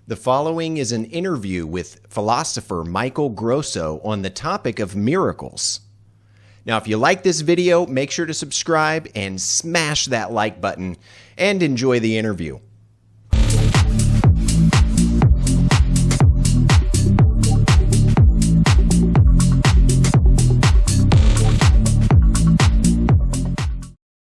The following is an interview with philosopher Michael Grosso on the topic of miracles. Now, if you like this video, make sure to subscribe and smash that like button and enjoy the interview.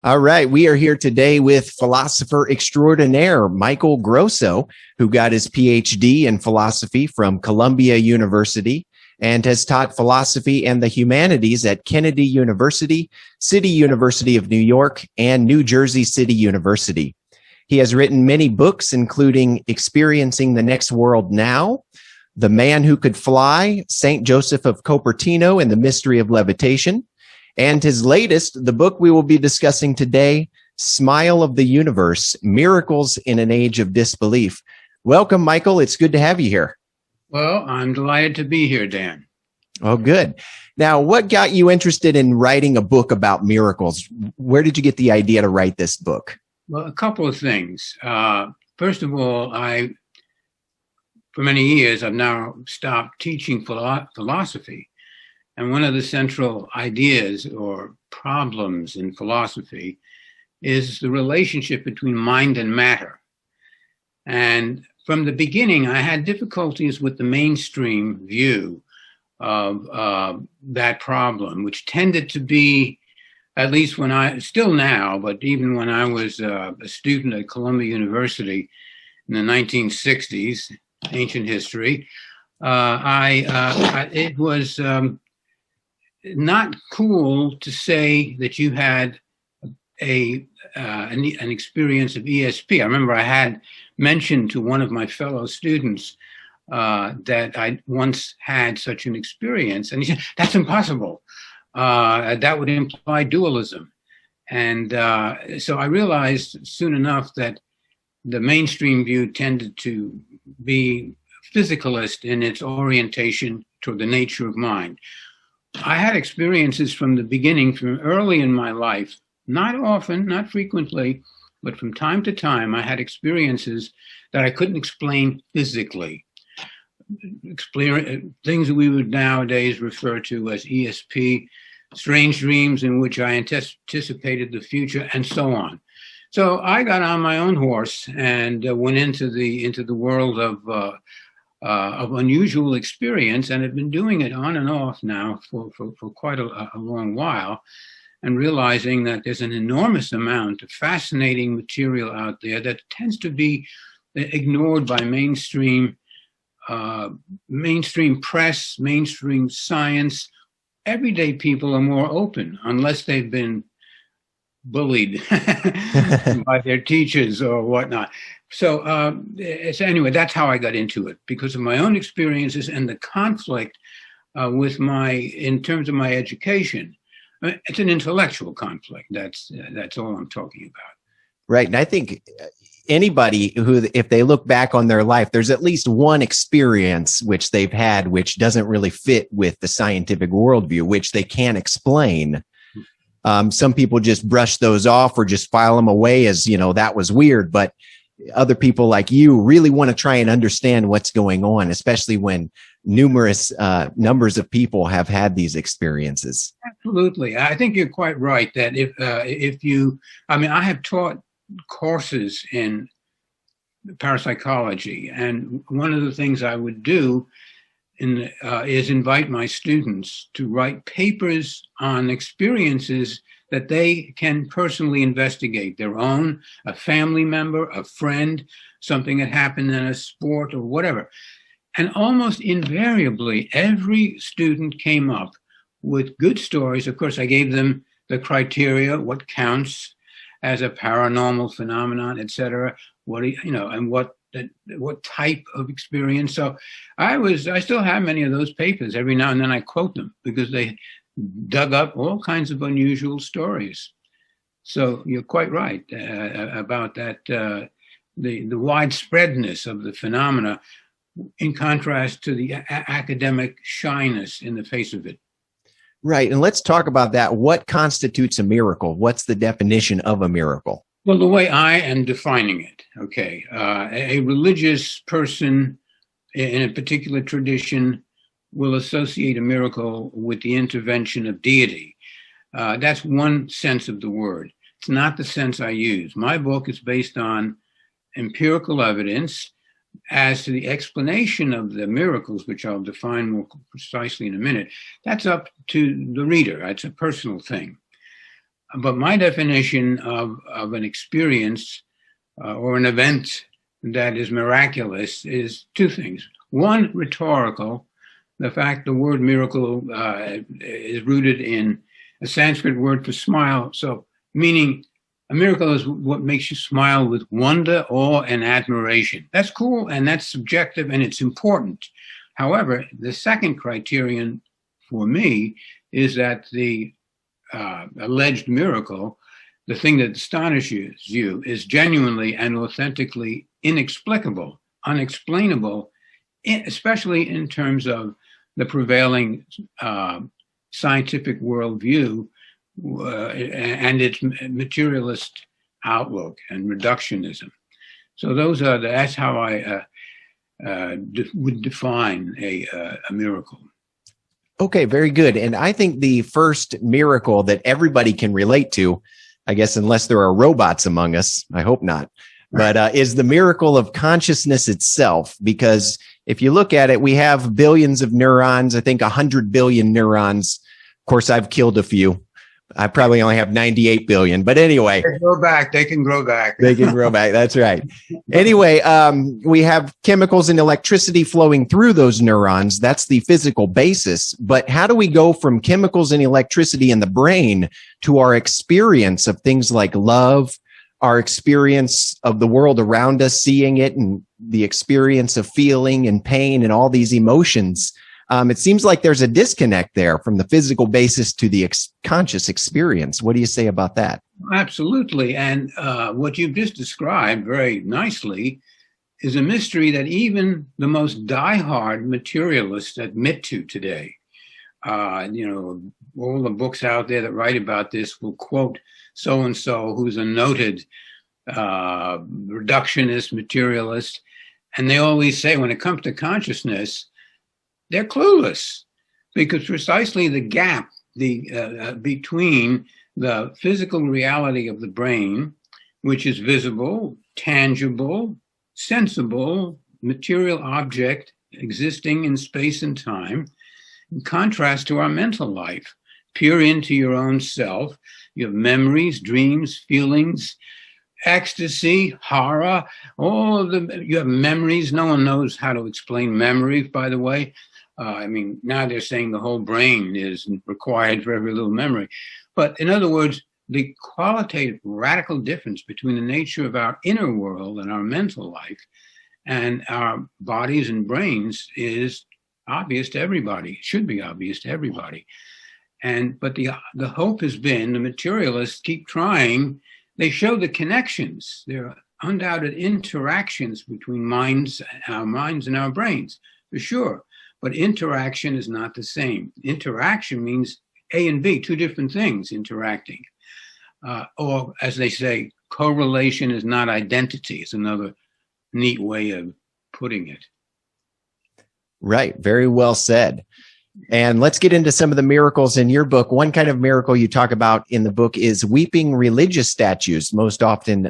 All right, we are here today with philosopher extraordinaire Michael Grosso, who got his PhD in philosophy from Columbia University and has taught philosophy and the humanities at Kennedy University, City University of New York, and New Jersey City University. He has written many books, including Experiencing the Next World Now, The Man Who Could Fly, St. Joseph of Copertino, and the Mystery of Levitation. And his latest, the book we will be discussing today, Smile of the Universe, Miracles in an Age of Disbelief. Welcome, Michael. It's good to have you here. Well, I'm delighted to be here, Dan. Oh, good. Now, what got you interested in writing a book about miracles? Where did you get the idea to write this book? Well, a couple of things. First of all, for many years, I've now stopped teaching philosophy. And one of the central ideas or problems in philosophy is the relationship between mind and matter. And from the beginning, I had difficulties with the mainstream view of that problem, which tended to be, at least still now, but even when I was a student at Columbia University in the 1960s, ancient history, it was not cool to say that you had an experience of ESP. I remember I had mentioned to one of my fellow students that I once had such an experience, and he said, "That's impossible. That would imply dualism." And so I realized soon enough that the mainstream view tended to be physicalist in its orientation toward the nature of mind. I had experiences from the beginning, from early in my life, not often, not frequently, but from time to time, I had experiences that I couldn't explain physically. Things that we would nowadays refer to as ESP, strange dreams in which I anticipated the future, and so on. So I got on my own horse and went into the world of unusual experience, and have been doing it on and off now for quite a long while, and realizing that there's an enormous amount of fascinating material out there that tends to be ignored by mainstream press, mainstream science. Everyday people are more open, unless they've been bullied by their teachers or whatnot. So anyway, that's how I got into it, because of my own experiences and the conflict in terms of my education. It's an intellectual conflict. That's all I'm talking about. Right. And I think anybody who, if they look back on their life, there's at least one experience which they've had which doesn't really fit with the scientific worldview, which they can't explain. Some people just brush those off or just file them away as, that was weird. But other people like you really want to try and understand what's going on, especially when numerous numbers of people have had these experiences. Absolutely. I think you're quite right that I have taught courses in parapsychology, and one of the things I would do is invite my students to write papers on experiences that they can personally investigate, their own, a family member, a friend, something that happened in a sport or whatever. And almost invariably, every student came up with good stories. Of course, I gave them the criteria, what counts as a paranormal phenomenon, et cetera, and what type of experience. So I still have many of those papers. Every now and then I quote them because they dug up all kinds of unusual stories. So you're quite right about that, the widespreadness of the phenomena, in contrast to the academic shyness in the face of it. Right. And let's talk about that. What constitutes a miracle? What's the definition of a miracle? Well, the way I am defining it, okay, a religious person in a particular tradition will associate a miracle with the intervention of deity. That's one sense of the word. It's not the sense I use. My book is based on empirical evidence as to the explanation of the miracles, which I'll define more precisely in a minute. That's up to the reader. That's a personal thing. But my definition of an experience or an event that is miraculous is two things. One, rhetorical. The fact the word miracle is rooted in a Sanskrit word for smile. So, meaning a miracle is what makes you smile with wonder, awe, and admiration. That's cool, and that's subjective, and it's important. However, the second criterion for me is that the alleged miracle, the thing that astonishes you, is genuinely and authentically inexplicable, unexplainable, especially in terms of the prevailing scientific worldview and its materialist outlook and reductionism. So that's how I would define a miracle. Okay, very good. And I think the first miracle that everybody can relate to, I guess, unless there are robots among us, I hope not, but is the miracle of consciousness itself. Because if you look at it, we have billions of neurons, I think 100 billion neurons. Of course, I've killed a few. I probably only have 98 billion, but anyway. They can grow back. They can grow back. They can grow back. That's right. Anyway, we have chemicals and electricity flowing through those neurons. That's the physical basis. But how do we go from chemicals and electricity in the brain to our experience of things like love, our experience of the world around us, seeing it, and the experience of feeling and pain and all these emotions? It seems like there's a disconnect there from the physical basis to the conscious experience. What do you say about that? Absolutely. And what you've just described very nicely is a mystery that even the most diehard materialists admit to today. All the books out there that write about this will quote so-and-so who's a noted reductionist materialist. And they always say when it comes to consciousness, they're clueless, because precisely the gap between the physical reality of the brain, which is visible, tangible, sensible, material object existing in space and time, in contrast to our mental life. Peer into your own self. You have memories, dreams, feelings, ecstasy, horror, you have memories. No one knows how to explain memories, by the way. Now they're saying the whole brain is required for every little memory. But in other words, the qualitative radical difference between the nature of our inner world and our mental life and our bodies and brains is obvious to everybody, should be obvious to everybody. But the hope has been, the materialists keep trying. They show the connections. There are undoubted interactions between our minds and our brains, for sure. But interaction is not the same. Interaction means A and B, two different things interacting. Or as they say, correlation is not identity. It's another neat way of putting it. Right. Very well said. And let's get into some of the miracles in your book. One kind of miracle you talk about in the book is weeping religious statues, most often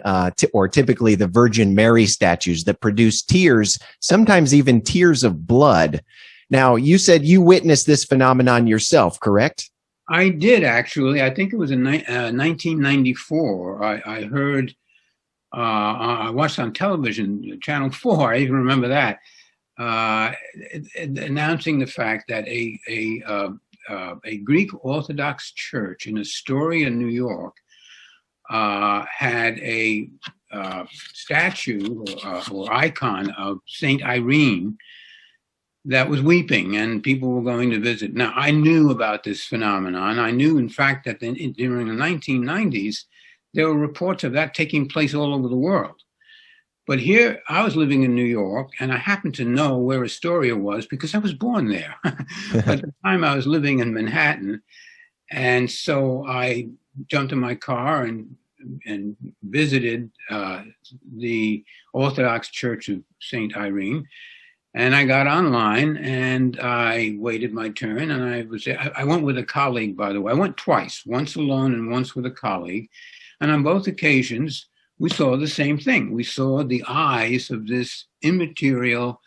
or typically the Virgin Mary statues that produce tears, sometimes even tears of blood. Now, you said you witnessed this phenomenon yourself, correct? I did, actually. I think it was in 1994. I heard, I watched on television, Channel 4, I even remember that, announcing the fact that a Greek Orthodox church in Astoria, New York, had a statue or icon of Saint Irene that was weeping, and people were going to visit. Now, I knew about this phenomenon. I knew, in fact, that during the 1990s, there were reports of that taking place all over the world. But here, I was living in New York, and I happened to know where Astoria was because I was born there. At the time, I was living in Manhattan, and so I jumped in my car and and visited the Orthodox Church of St. Irene. And I got online and I waited my turn, and I went with a colleague, by the way. I went twice, once alone and once with a colleague. And on both occasions, we saw the same thing. We saw the eyes of this immaterial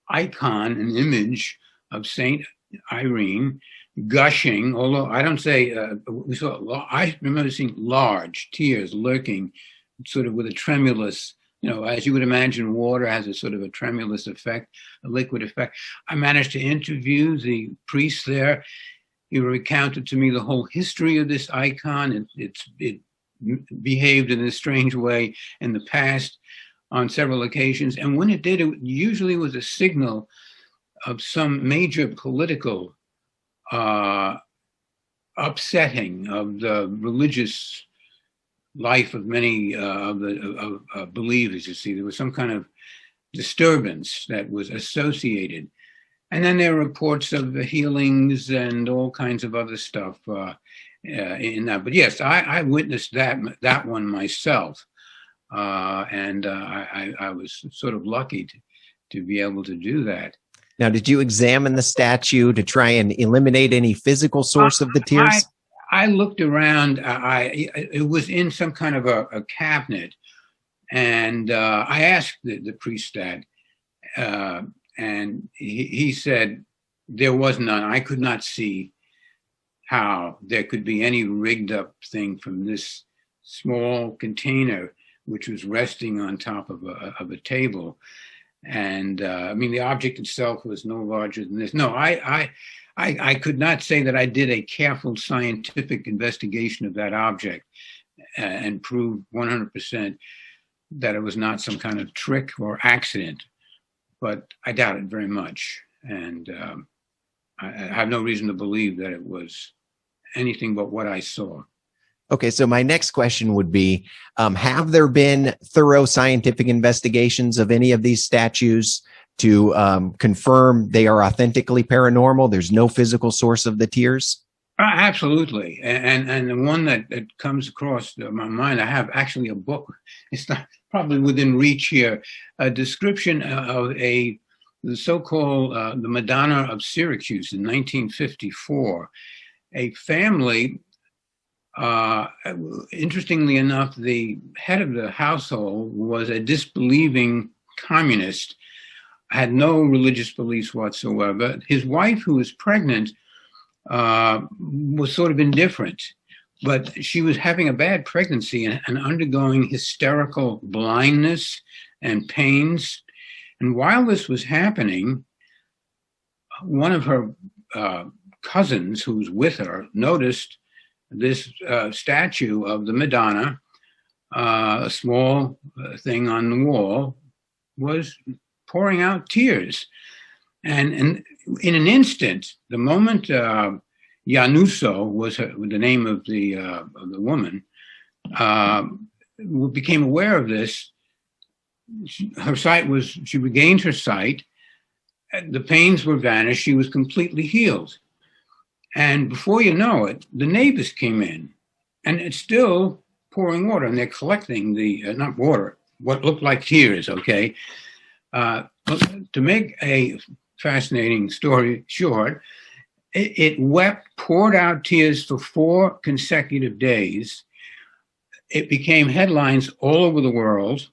icon, an image of St. Irene gushing, although I don't say, I remember seeing large tears lurking, sort of with a tremulous, as you would imagine, water has a sort of a tremulous effect, a liquid effect. I managed to interview the priest there. He recounted to me the whole history of this icon. It behaved in a strange way in the past on several occasions. And when it did, it usually was a signal of some major political upsetting of the religious life of many of believers. You see, there was some kind of disturbance that was associated. And then there are reports of the healings and all kinds of other stuff in that. But yes, I witnessed that one myself. And I was sort of lucky to be able to do that. Now, did you examine the statue to try and eliminate any physical source of the tears? I looked around. It was in some kind of a cabinet, and I asked the priest that, and he said there was none. I could not see how there could be any rigged up thing from this small container, which was resting on top of a table. And I mean, the object itself was no larger than this. No, I could not say that I did a careful scientific investigation of that object and proved 100% that it was not some kind of trick or accident. But I doubt it very much. And I have no reason to believe that it was anything but what I saw. Okay, so my next question would be, have there been thorough scientific investigations of any of these statues to confirm they are authentically paranormal? There's no physical source of the tears? Absolutely. And the one that comes across my mind, I have actually a book. It's not probably within reach here, a description of the so-called the Madonna of Syracuse in 1954. A family, interestingly enough, the head of the household was a disbelieving communist, had no religious beliefs whatsoever. His wife, who was pregnant, was sort of indifferent, but she was having a bad pregnancy and undergoing hysterical blindness and pains. And while this was happening, one of her cousins who was with her noticed this statue of the Madonna, a small thing on the wall, was pouring out tears. And in an instant, the moment Yanuso was the name of the woman, became aware of this, she regained her sight, the pains were vanished, she was completely healed. And before you know it, the neighbors came in, and it's still pouring water, and they're collecting not water, what looked like tears, okay? To make a fascinating story short, it wept, poured out tears for 4 consecutive days. It became headlines all over the world.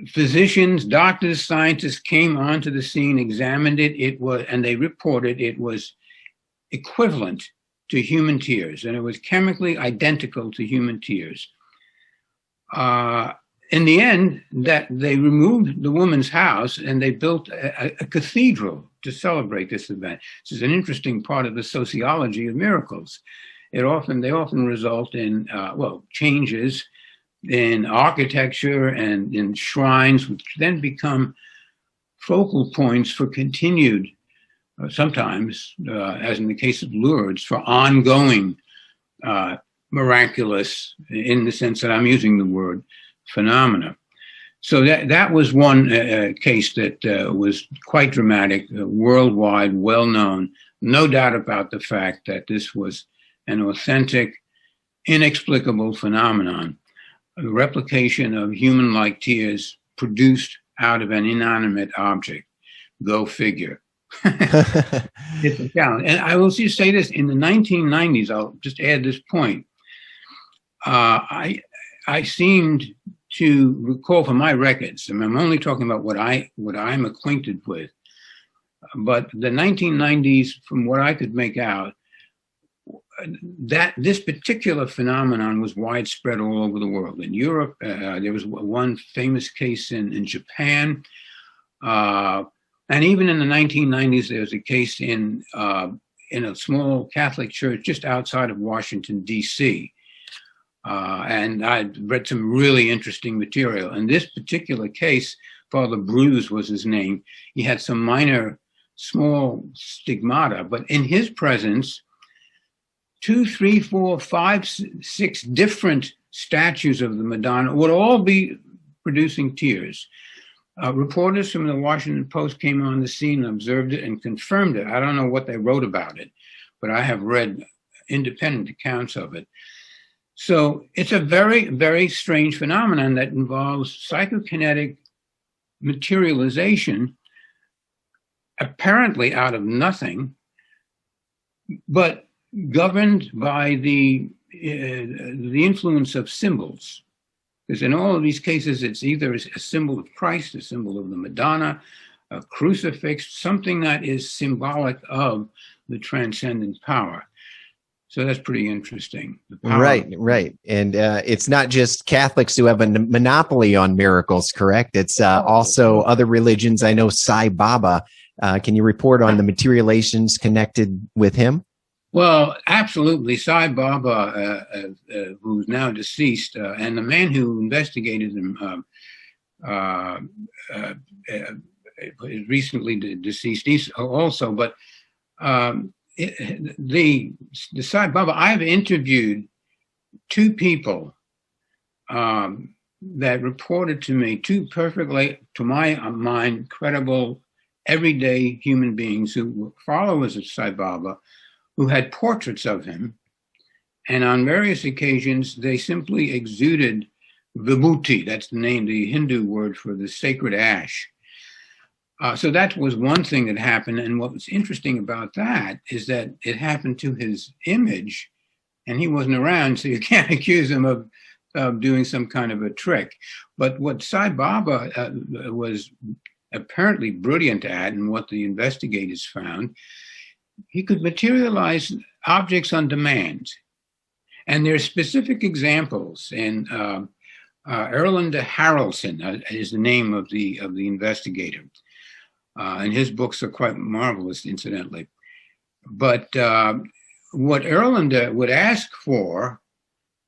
Physicians, doctors, scientists came onto the scene, examined it, and they reported it was equivalent to human tears, and it was chemically identical to human tears. In the end, that they removed the woman's house and they built a cathedral to celebrate this event. This is an interesting part of the sociology of miracles. They often result in changes in architecture and in shrines, which then become focal points for continued, sometimes, as in the case of Lourdes, for ongoing miraculous, in the sense that I'm using the word, phenomena. So that was one case that was quite dramatic, worldwide, well known. No doubt about the fact that this was an authentic inexplicable phenomenon, a replication of human-like tears produced out of an inanimate object. Go figure. It's a challenge. And I will just say this, in the 1990s, I'll just add this point. I seemed to recall from my records, and I'm only talking about what I'm acquainted with, but the 1990s, from what I could make out, that this particular phenomenon was widespread all over the world. In Europe, there was one famous case in Japan, and even in the 1990s, there was a case in a small Catholic church just outside of Washington, D.C. And I read some really interesting material. In this particular case, Father Bruce was his name. He had some minor, small stigmata, but in his presence, 2, 3, 4, 5, 6 different statues of the Madonna would all be producing tears. Reporters from the Washington Post came on the scene, observed it, and confirmed it. I don't know what they wrote about it, but I have read independent accounts of it. So it's a very, very strange phenomenon that involves psychokinetic materialization, apparently out of nothing, but governed by the influence of symbols. Because in all of these cases, it's either a symbol of Christ, a symbol of the Madonna, a crucifix, something that is symbolic of the transcendent power. So that's pretty interesting. Right. And it's not just Catholics who have a monopoly on miracles, correct? It's also other religions. I know Sai Baba. Can you report on the materializations connected with him? Well, absolutely. Sai Baba, who's now deceased, and the man who investigated him is recently deceased also. But the Sai Baba, I've interviewed 2 people that reported to me, 2 perfectly, to my mind, credible, everyday human beings who were followers of Sai Baba, who had portraits of him, and on various occasions they simply exuded vibhuti. That's the name, the Hindu word for the sacred ash. So that was one thing that happened, and what was interesting about that is that it happened to his image, and he wasn't around, so you can't accuse him of doing some kind of a trick. But what Sai Baba was apparently brilliant at, and what the investigators found, he could materialize objects on demand. And there are specific examples. And Erlander Haraldson is the name of the investigator. And his books are quite marvelous, incidentally. But what Erlander would ask for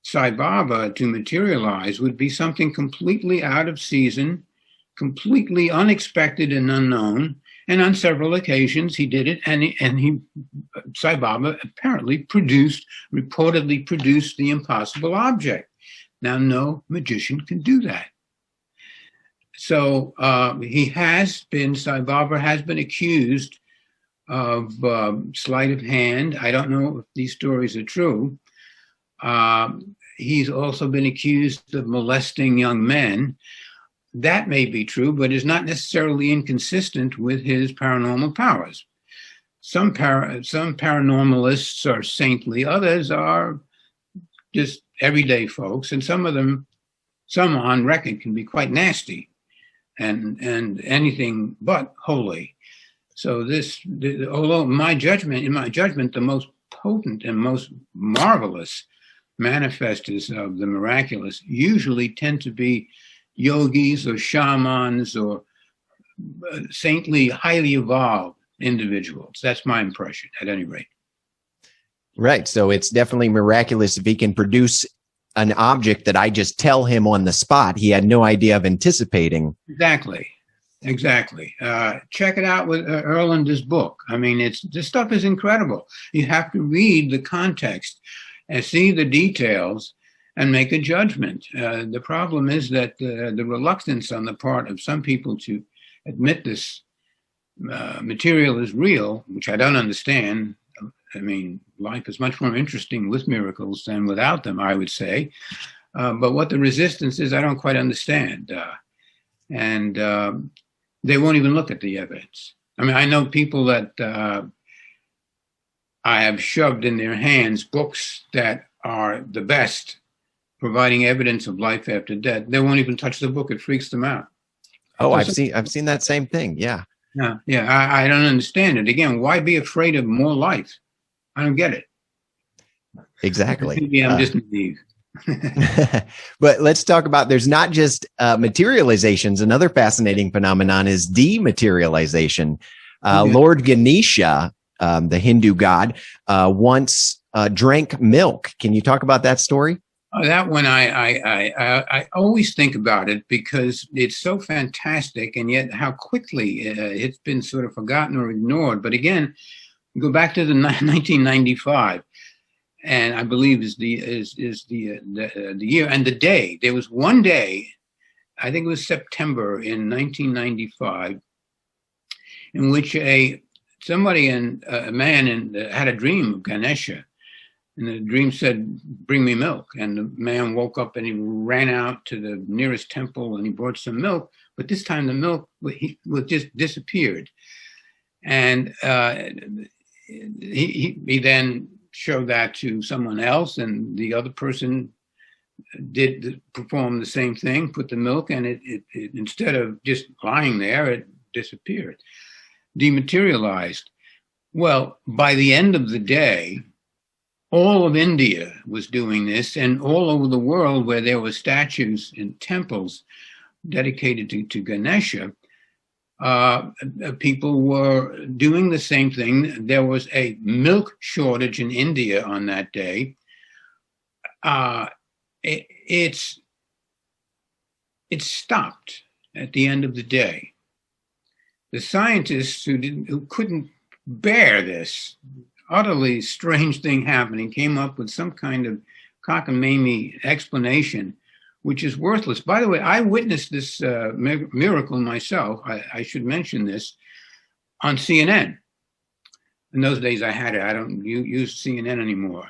Sai Baba to materialize would be something completely out of season, completely unexpected and unknown. And on several occasions he did it, and Sai Baba apparently reportedly produced the impossible object. Now, no magician can do that. So Sai Baba has been accused of sleight of hand. I don't know if these stories are true. He's also been accused of molesting young men. That may be true, but is not necessarily inconsistent with his paranormal powers. Some paranormalists are saintly, others are just everyday folks, and some on record can be quite nasty and anything but holy. So although in my judgment, the most potent and most marvelous manifestors of the miraculous usually tend to be yogis or shamans or saintly, highly evolved individuals. That's my impression, at any rate. Right. So it's definitely miraculous if he can produce an object that I just tell him on the spot. He had no idea of anticipating. Exactly. Check it out with Erlander's book. I mean, this stuff is incredible. You have to read the context and see the details and make a judgment. The problem is that the reluctance on the part of some people to admit this material is real, which I don't understand. I mean, life is much more interesting with miracles than without them, I would say. But what the resistance is, I don't quite understand. And they won't even look at the evidence. I mean, I know people that I have shoved in their hands books that are the best, providing evidence of life after death. They won't even touch the book. It freaks them out. Oh, I've seen that same thing. Yeah. Yeah. I don't understand it. Again, why be afraid of more life? I don't get it. Exactly. Maybe I'm just naive. But let's talk about, there's not just materializations. Another fascinating phenomenon is dematerialization. Lord Ganesha, the Hindu god, once drank milk. Can you talk about that story? That one, I always think about it because it's so fantastic, and yet how quickly it's been sort of forgotten or ignored. But again, go back to the 1995, and I believe is the year and the day. There was one day, I think it was September in 1995, in which a man had a dream of Ganesha. And the dream said, "Bring me milk." And the man woke up and he ran out to the nearest temple and he brought some milk. But this time the milk just disappeared. And he then showed that to someone else, and the other person did perform the same thing, put the milk, and it instead of just lying there, it disappeared, dematerialized. Well, by the end of the day, all of India was doing this, and all over the world where there were statues and temples dedicated to Ganesha, people were doing the same thing. There was a milk shortage in India on that day. It stopped at the end of the day. The scientists who couldn't bear this utterly strange thing happening came up with some kind of cockamamie explanation, which is worthless. By the way, I witnessed this miracle myself. I should mention this on CNN. In those days I had it. I don't use CNN anymore.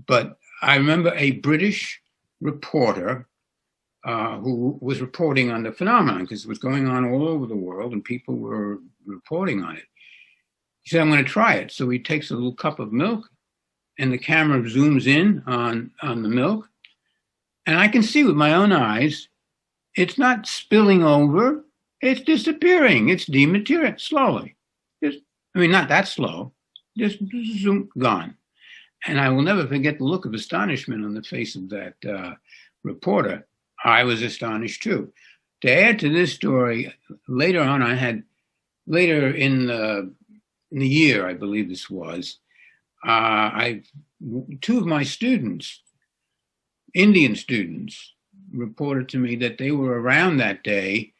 But I remember a British reporter who was reporting on the phenomenon because it was going on all over the world and people were reporting on it. He said, "I'm going to try it." So he takes a little cup of milk and the camera zooms in on the milk. And I can see with my own eyes, it's not spilling over, it's disappearing. It's dematerializing slowly. Not that slow, just zoom, gone. And I will never forget the look of astonishment on the face of that reporter. I was astonished too. To add to this story, later on, later in the year, I believe this was, two of my students, Indian students, reported to me that they were around that day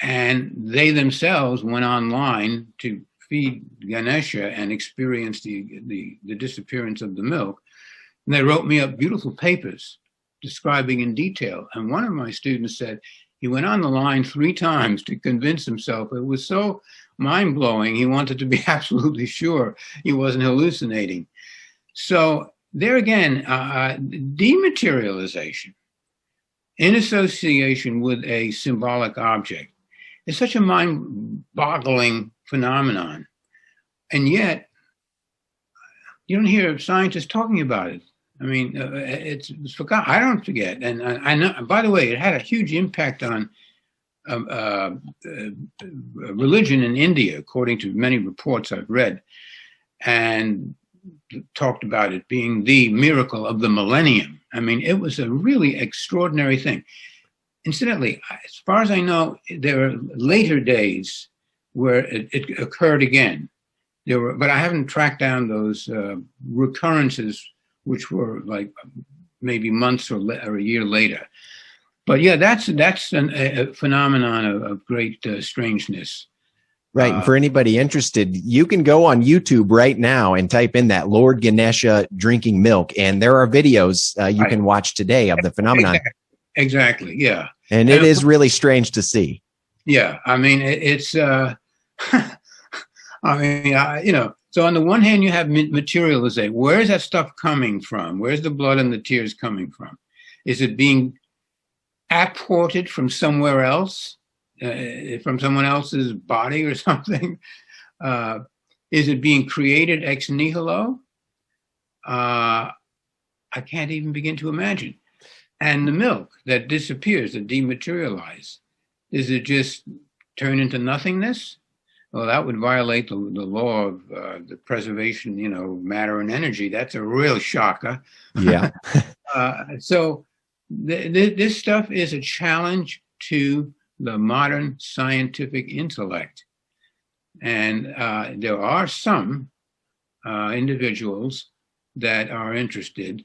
and they themselves went online to feed Ganesha and experience the disappearance of the milk. And they wrote me up beautiful papers describing in detail. And one of my students said he went on the line 3 times to convince himself. It was so mind-blowing. He wanted to be absolutely sure he wasn't hallucinating. So there again, dematerialization in association with a symbolic object is such a mind-boggling phenomenon. And yet, you don't hear scientists talking about it. I mean, it's forgotten. I don't forget. And I know, by the way, it had a huge impact on religion in India, according to many reports I've read, and talked about it being the miracle of the millennium. I mean, it was a really extraordinary thing. Incidentally, as far as I know, there are later days where it occurred again. But I haven't tracked down those recurrences, which were like maybe months or a year later. But yeah, that's a phenomenon of great strangeness. Right. And for anybody interested, you can go on YouTube right now and type in that Lord Ganesha drinking milk. And there are videos you can watch today of the phenomenon. Exactly. Yeah. And it is really strange to see. Yeah. I mean, it's, I'm So on the one hand, you have materialization. Where is that stuff coming from? Where's the blood and the tears coming from? Is it being apported from somewhere else, from someone else's body or something? Is it being created ex nihilo? I can't even begin to imagine. And the milk that disappears, that dematerializes, is it just turn into nothingness? Well, that would violate the law of the preservation, matter and energy. That's a real shocker. Yeah. So this stuff is a challenge to the modern scientific intellect. And there are some individuals that are interested,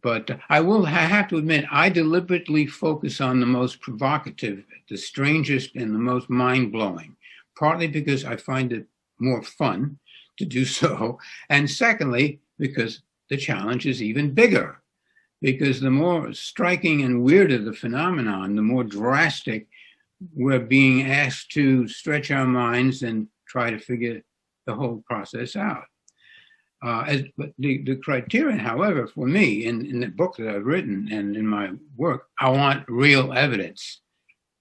but I have to admit, I deliberately focus on the most provocative, the strangest, and the most mind-blowing, partly because I find it more fun to do so, and secondly, because the challenge is even bigger. Because the more striking and weirder the phenomenon, the more drastic we're being asked to stretch our minds and try to figure the whole process out. But the criterion, however, for me, in the book that I've written and in my work, I want real evidence.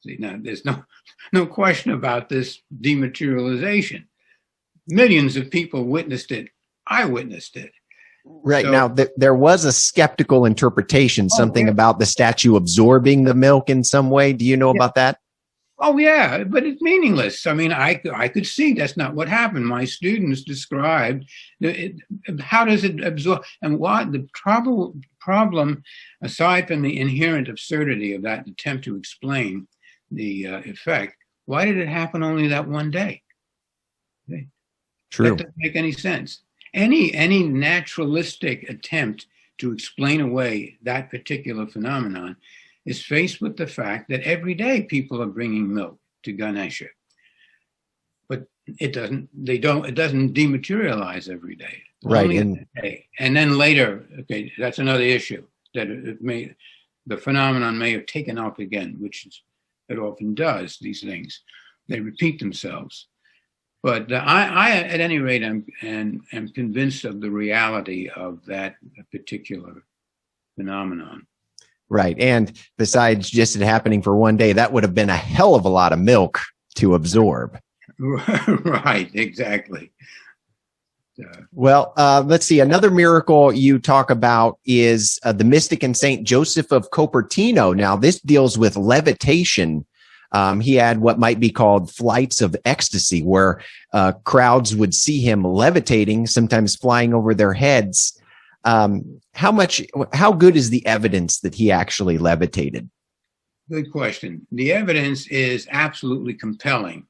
See, now, there's no question about this dematerialization. Millions of people witnessed it. I witnessed it. Right. So, now, there was a skeptical interpretation, something about the statue absorbing the milk in some way. Do you know about that? Oh, yeah, but it's meaningless. I mean, I could see that's not what happened. My students described how does it absorb, and what the problem, aside from the inherent absurdity of that attempt to explain the effect, why did it happen only that one day? Okay. True. That doesn't make any sense. Any naturalistic attempt to explain away that particular phenomenon is faced with the fact that every day people are bringing milk to Ganesha, but it doesn't dematerialize every day. Right. And then later, okay, that's another issue, that the phenomenon may have taken off again, which it often does. These things, they repeat themselves. But I at any rate, am convinced of the reality of that particular phenomenon. Right. And besides just it happening for one day, that would have been a hell of a lot of milk to absorb. Right. Exactly. Well, let's see. Another miracle you talk about is the mystic and Saint Joseph of Copertino. Now, this deals with levitation. He had what might be called flights of ecstasy, where crowds would see him levitating, sometimes flying over their heads. How good is the evidence that he actually levitated? Good question. The evidence is absolutely compelling.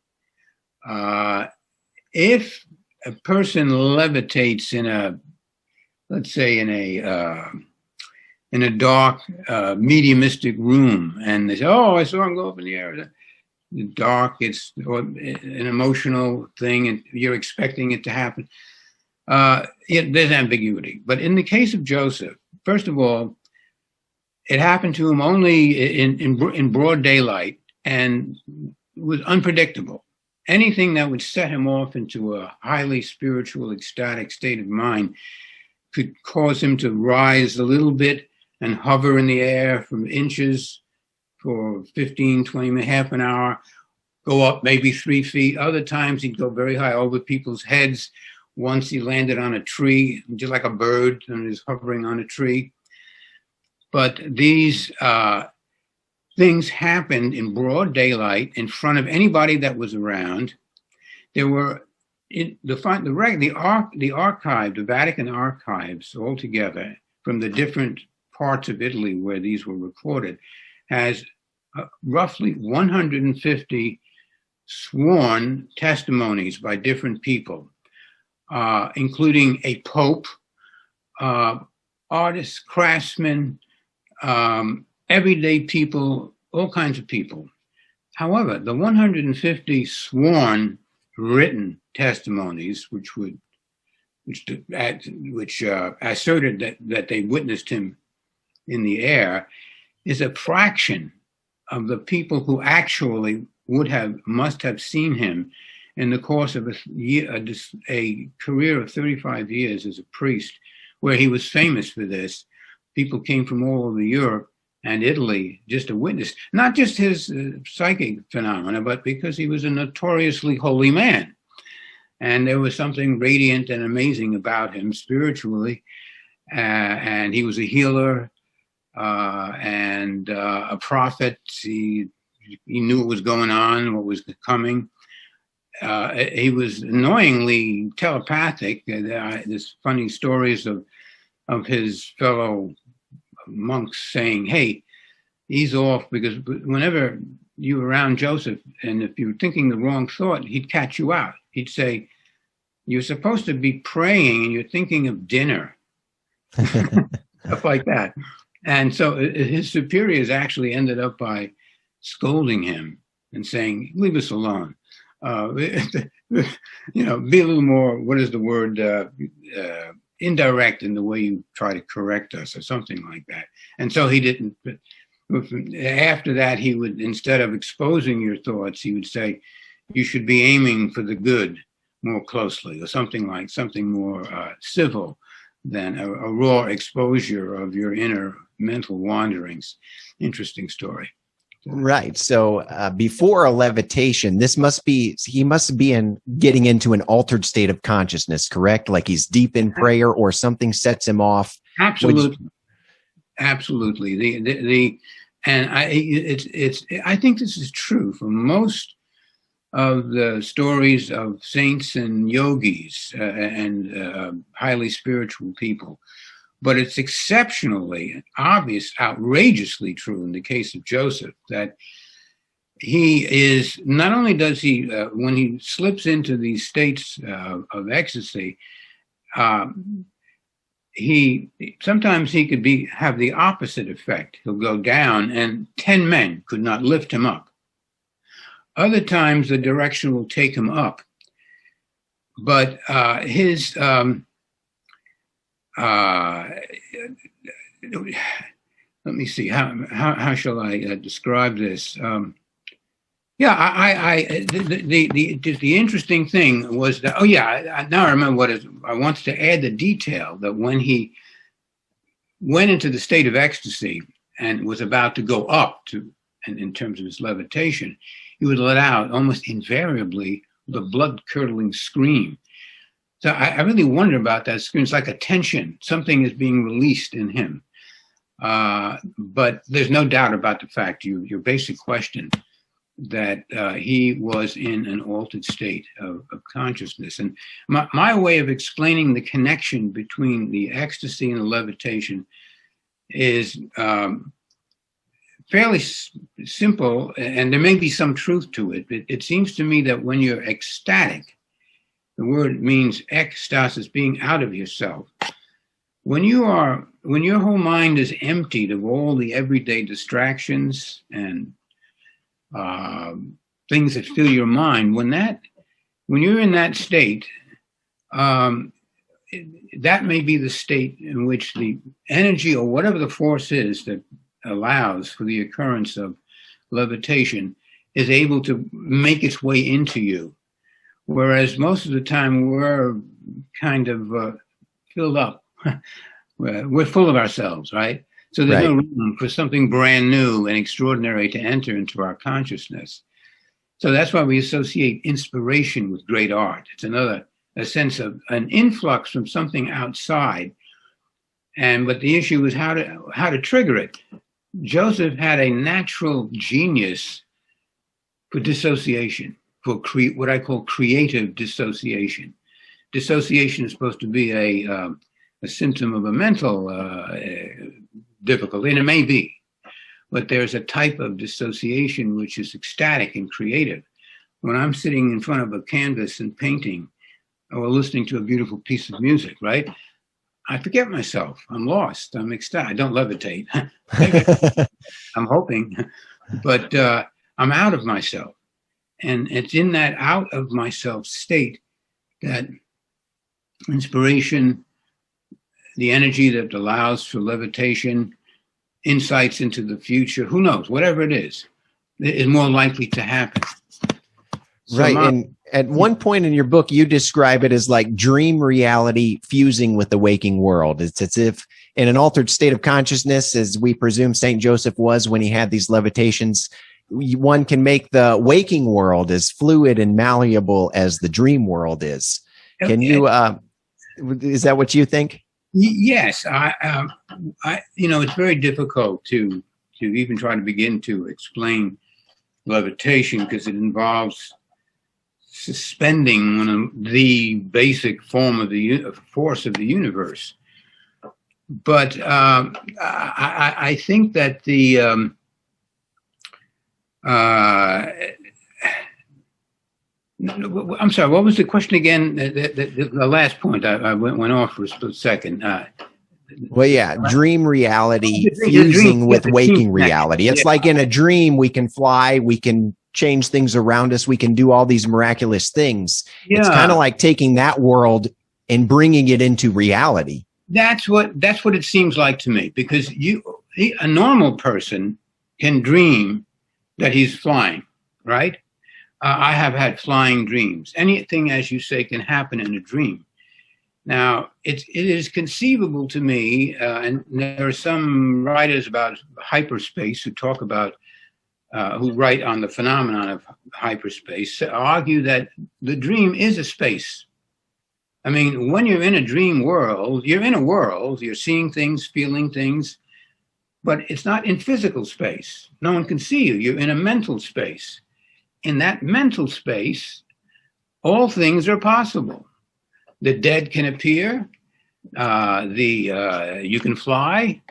If a person levitates let's say in a dark, mediumistic room, and they say, "Oh, I saw him go up in the air." The dark, it's an emotional thing, and you're expecting it to happen. There's ambiguity. But in the case of Joseph, first of all, it happened to him only in broad daylight and was unpredictable. Anything that would set him off into a highly spiritual, ecstatic state of mind could cause him to rise a little bit and hover in the air from inches for 15, 20 minutes, half an hour, go up maybe 3 feet. Other times he'd go very high over people's heads. Once he landed on a tree, just like a bird, and is hovering on a tree. But these things happened in broad daylight in front of anybody that was around. There were the Vatican archives altogether from the different parts of Italy where these were recorded has roughly 150 sworn testimonies by different people, including a pope, artists, craftsmen, everyday people, all kinds of people. However, the 150 sworn written testimonies, which asserted that they witnessed him in the air, is a fraction of the people who actually must have seen him in the course of a career of 35 years as a priest, where he was famous for this. People came from all over Europe and Italy just to witness, not just his psychic phenomena, but because he was a notoriously holy man. And there was something radiant and amazing about him spiritually. And he was a healer and a prophet. He knew what was going on, what was coming. He was annoyingly telepathic. There's funny stories of his fellow monks saying, hey, he's off, because whenever you were around Joseph, and if you were thinking the wrong thought, he'd catch you out. He'd say, you're supposed to be praying and you're thinking of dinner. Stuff like that. And so his superiors actually ended up by scolding him and saying, leave us alone. Be a little more, what is the word, indirect in the way you try to correct us, or something like that. And so he didn't. After that, he would, instead of exposing your thoughts, he would say, you should be aiming for the good more closely, or something more civil than a raw exposure of your inner mental wanderings. Interesting story. Right. So before a levitation, he must be getting into an altered state of consciousness, correct? Like he's deep in prayer, or something sets him off. Absolutely. Absolutely. I think this is true for most of the stories of saints and yogis and highly spiritual people. But it's exceptionally obvious, outrageously true in the case of Joseph, that he is, not only does he, when he slips into these states of ecstasy, sometimes he could have the opposite effect. He'll go down and 10 men could not lift him up. Other times the direction will take him up. But let me see, how shall I describe this? The interesting thing was that, now I remember I wanted to add the detail that when he went into the state of ecstasy and was about to go up in terms of his levitation, he would let out almost invariably the blood-curdling scream. So I really wonder about that scream. It's like a tension. Something is being released in him. But there's no doubt about the fact, your basic question, that he was in an altered state of consciousness. And my way of explaining the connection between the ecstasy and the levitation is fairly simple, and there may be some truth to it. It seems to me that when you're ecstatic, the word means ekstasis, being out of yourself. When your whole mind is emptied of all the everyday distractions and things that fill your mind, when you're in that state, that may be the state in which the energy, or whatever the force is that allows for the occurrence of levitation, is able to make its way into you. Whereas most of the time we're kind of filled up. We're full of ourselves, right? So there's no room for something brand new and extraordinary to enter into our consciousness. So that's why we associate inspiration with great art. It's a sense of an influx from something outside. But the issue is how to trigger it. Joseph had a natural genius for dissociation, for what I call creative dissociation. Dissociation is supposed to be a symptom of a mental difficulty, and it may be, but there's a type of dissociation which is ecstatic and creative. When I'm sitting in front of a canvas and painting, or listening to a beautiful piece of music, right? I forget myself. I'm lost. I'm ecstatic. I don't levitate. I'm hoping, but I'm out of myself. And it's in that out of myself state that inspiration, the energy that allows for levitation, insights into the future, who knows, whatever it is more likely to happen. So right. At one point in your book, you describe it as like dream reality fusing with the waking world. It's as if in an altered state of consciousness, as we presume St. Joseph was when he had these levitations, one can make the waking world as fluid and malleable as the dream world is. Can you, is that what you think? Yes. It's very difficult to even try to begin to explain levitation because it involves suspending one of the basic form of the force of the universe. But I think that the I'm sorry, what was the question again? The last point I went off for a split second. Well, yeah, dream reality fusing with waking reality. It's like in a dream, we can fly, we can change things around us, we can do all these miraculous things. It's kind of like taking that world and bringing it into reality. That's what it seems like to me, because a normal person can dream that he's flying, right? I have had flying dreams. Anything, as you say, can happen in a dream. Now, it is conceivable to me, and there are some writers about hyperspace who talk about, who write on the phenomenon of hyperspace, argue that the dream is a space. I mean, when you're in a dream world, you're in a world, you're seeing things, feeling things, but it's not in physical space. No one can see you. You're in a mental space. In that mental space, all things are possible. The dead can appear. You can fly.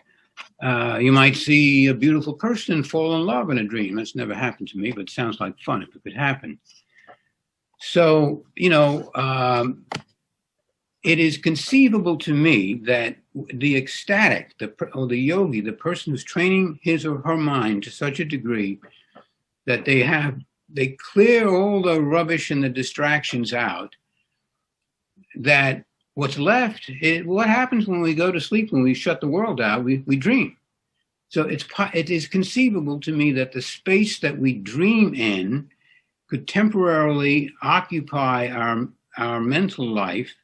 You might see a beautiful person fall in love in a dream. That's never happened to me, but it sounds like fun if it could happen. So, it is conceivable to me that the ecstatic, or the yogi, the person who's training his or her mind to such a degree that they clear all the rubbish and the distractions out, that what's left, what happens when we go to sleep, when we shut the world out, we dream. So it is conceivable to me that the space that we dream in could temporarily occupy our mental life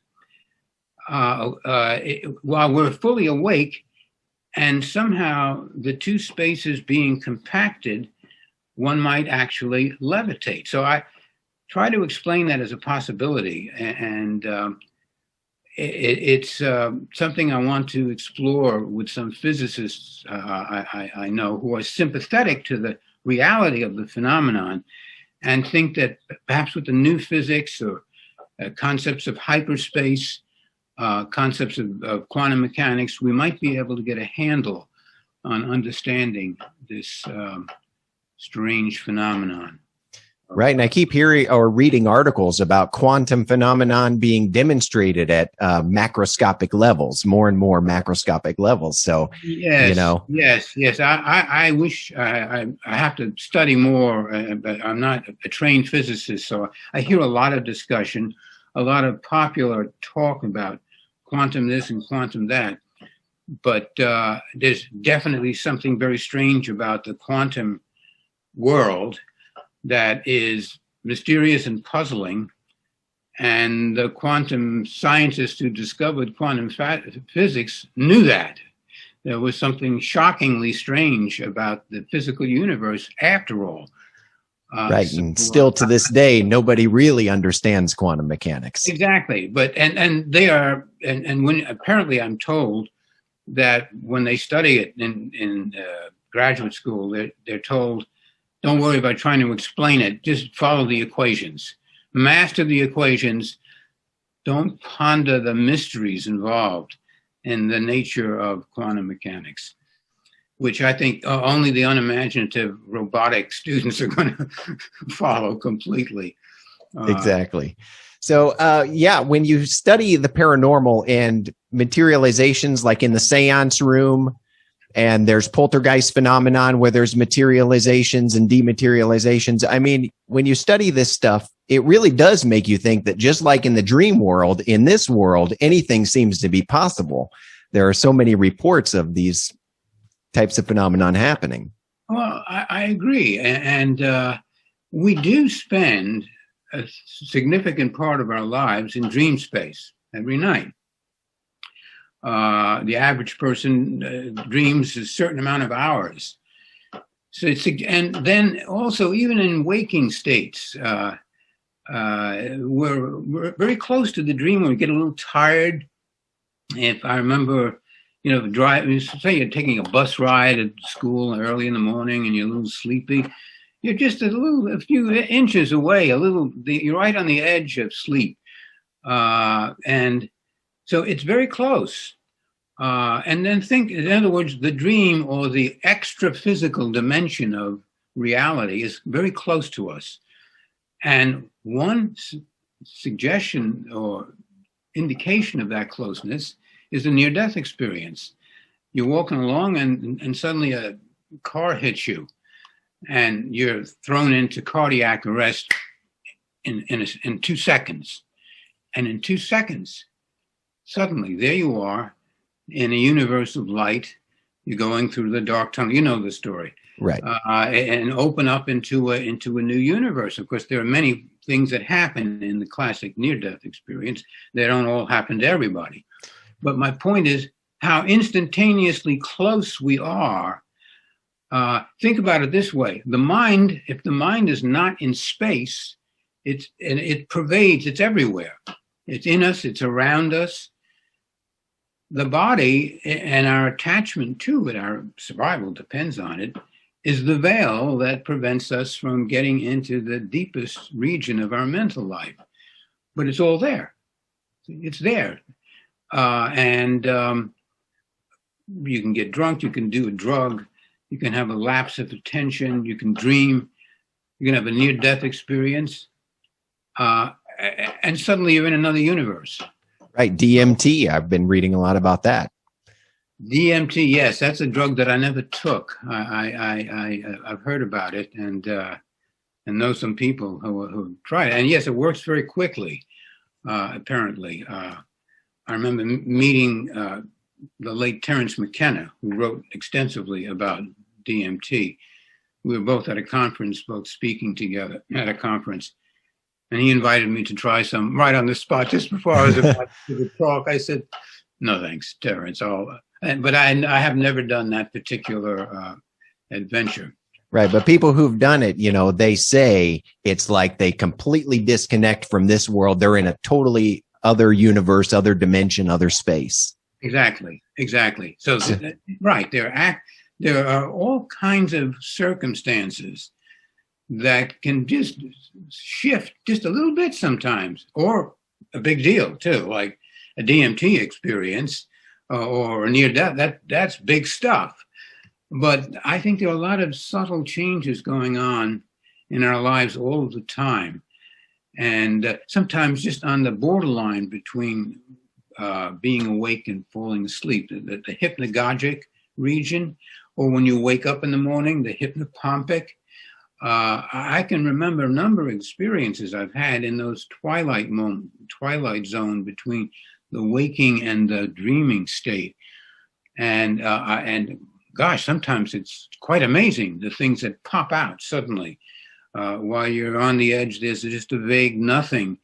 while we're fully awake, and somehow the two spaces being compacted, one might actually levitate. So I try to explain that as a possibility, and it's something I want to explore with some physicists I know who are sympathetic to the reality of the phenomenon and think that perhaps with the new physics or concepts of hyperspace, concepts of quantum mechanics, we might be able to get a handle on understanding this strange phenomenon. Right. And I keep hearing or reading articles about quantum phenomenon being demonstrated at macroscopic levels, more and more macroscopic levels. So, yes, Yes. I wish I have to study more, but I'm not a trained physicist. So I hear a lot of discussion, a lot of popular talk about quantum this and quantum that. But there's definitely something very strange about the quantum world that is mysterious and puzzling, and the quantum scientists who discovered quantum physics knew that. There was something shockingly strange about the physical universe after all. Right, and still to this day, nobody really understands quantum mechanics. Exactly, but and they are, and when apparently I'm told that when they study it in graduate school, they're told, don't worry about trying to explain it. Just follow the equations. Master the equations. Don't ponder the mysteries involved in the nature of quantum mechanics, which I think only the unimaginative robotic students are going to follow completely. Exactly. So, when you study the paranormal and materializations, like in the seance room, and there's poltergeist phenomenon where there's materializations and dematerializations. I mean, when you study this stuff, it really does make you think that just like in the dream world, in this world, anything seems to be possible. There are so many reports of these types of phenomenon happening. Well, I agree. And we do spend a significant part of our lives in dream space every night. The average person dreams a certain amount of hours. So and then also even in waking states, we're very close to the dream when we get a little tired. If I remember, say you're taking a bus ride at school early in the morning and you're a little sleepy, you're just a few inches away, you're right on the edge of sleep. And so it's very close. And then think, in other words, the dream or the extra physical dimension of reality is very close to us. And one suggestion or indication of that closeness is the near-death experience. You're walking along and suddenly a car hits you and you're thrown into cardiac arrest in 2 seconds. And in 2 seconds, suddenly there you are in a universe of light. You're going through the dark tunnel. You know the story. Right. And open up into a new universe. Of course, there are many things that happen in the classic near-death experience. They don't all happen to everybody. But my point is how instantaneously close we are. Think about it this way. The mind, if the mind is not in space, it pervades, it's everywhere. It's in us, it's around us. The body and our attachment to it, our survival depends on it, is the veil that prevents us from getting into the deepest region of our mental life. But it's all there. It's there. And you can get drunk, you can do a drug, you can have a lapse of attention, you can dream, you can have a near-death experience, and suddenly you're in another universe. Right, DMT, I've been reading a lot about that. DMT, yes, that's a drug that I never took. I've heard about it and know some people who tried it. And yes, it works very quickly, apparently. I remember meeting the late Terence McKenna, who wrote extensively about DMT. We were both at a conference, both speaking together at a conference. And he invited me to try some right on the spot. Just before I was about to talk, I said, no, thanks, Terence. But I have never done that particular adventure. Right. But people who've done it, they say it's like they completely disconnect from this world. They're in a totally other universe, other dimension, other space. Exactly. So, right. There are all kinds of circumstances that can just shift just a little bit sometimes, or a big deal too, like a DMT experience or a near death. That's big stuff. But I think there are a lot of subtle changes going on in our lives all the time. And sometimes just on the borderline between being awake and falling asleep, the hypnagogic region, or when you wake up in the morning, the hypnopompic. I can remember a number of experiences I've had in those twilight zone between the waking and the dreaming state. And gosh, sometimes it's quite amazing, the things that pop out suddenly. While you're on the edge, there's just a vague nothing.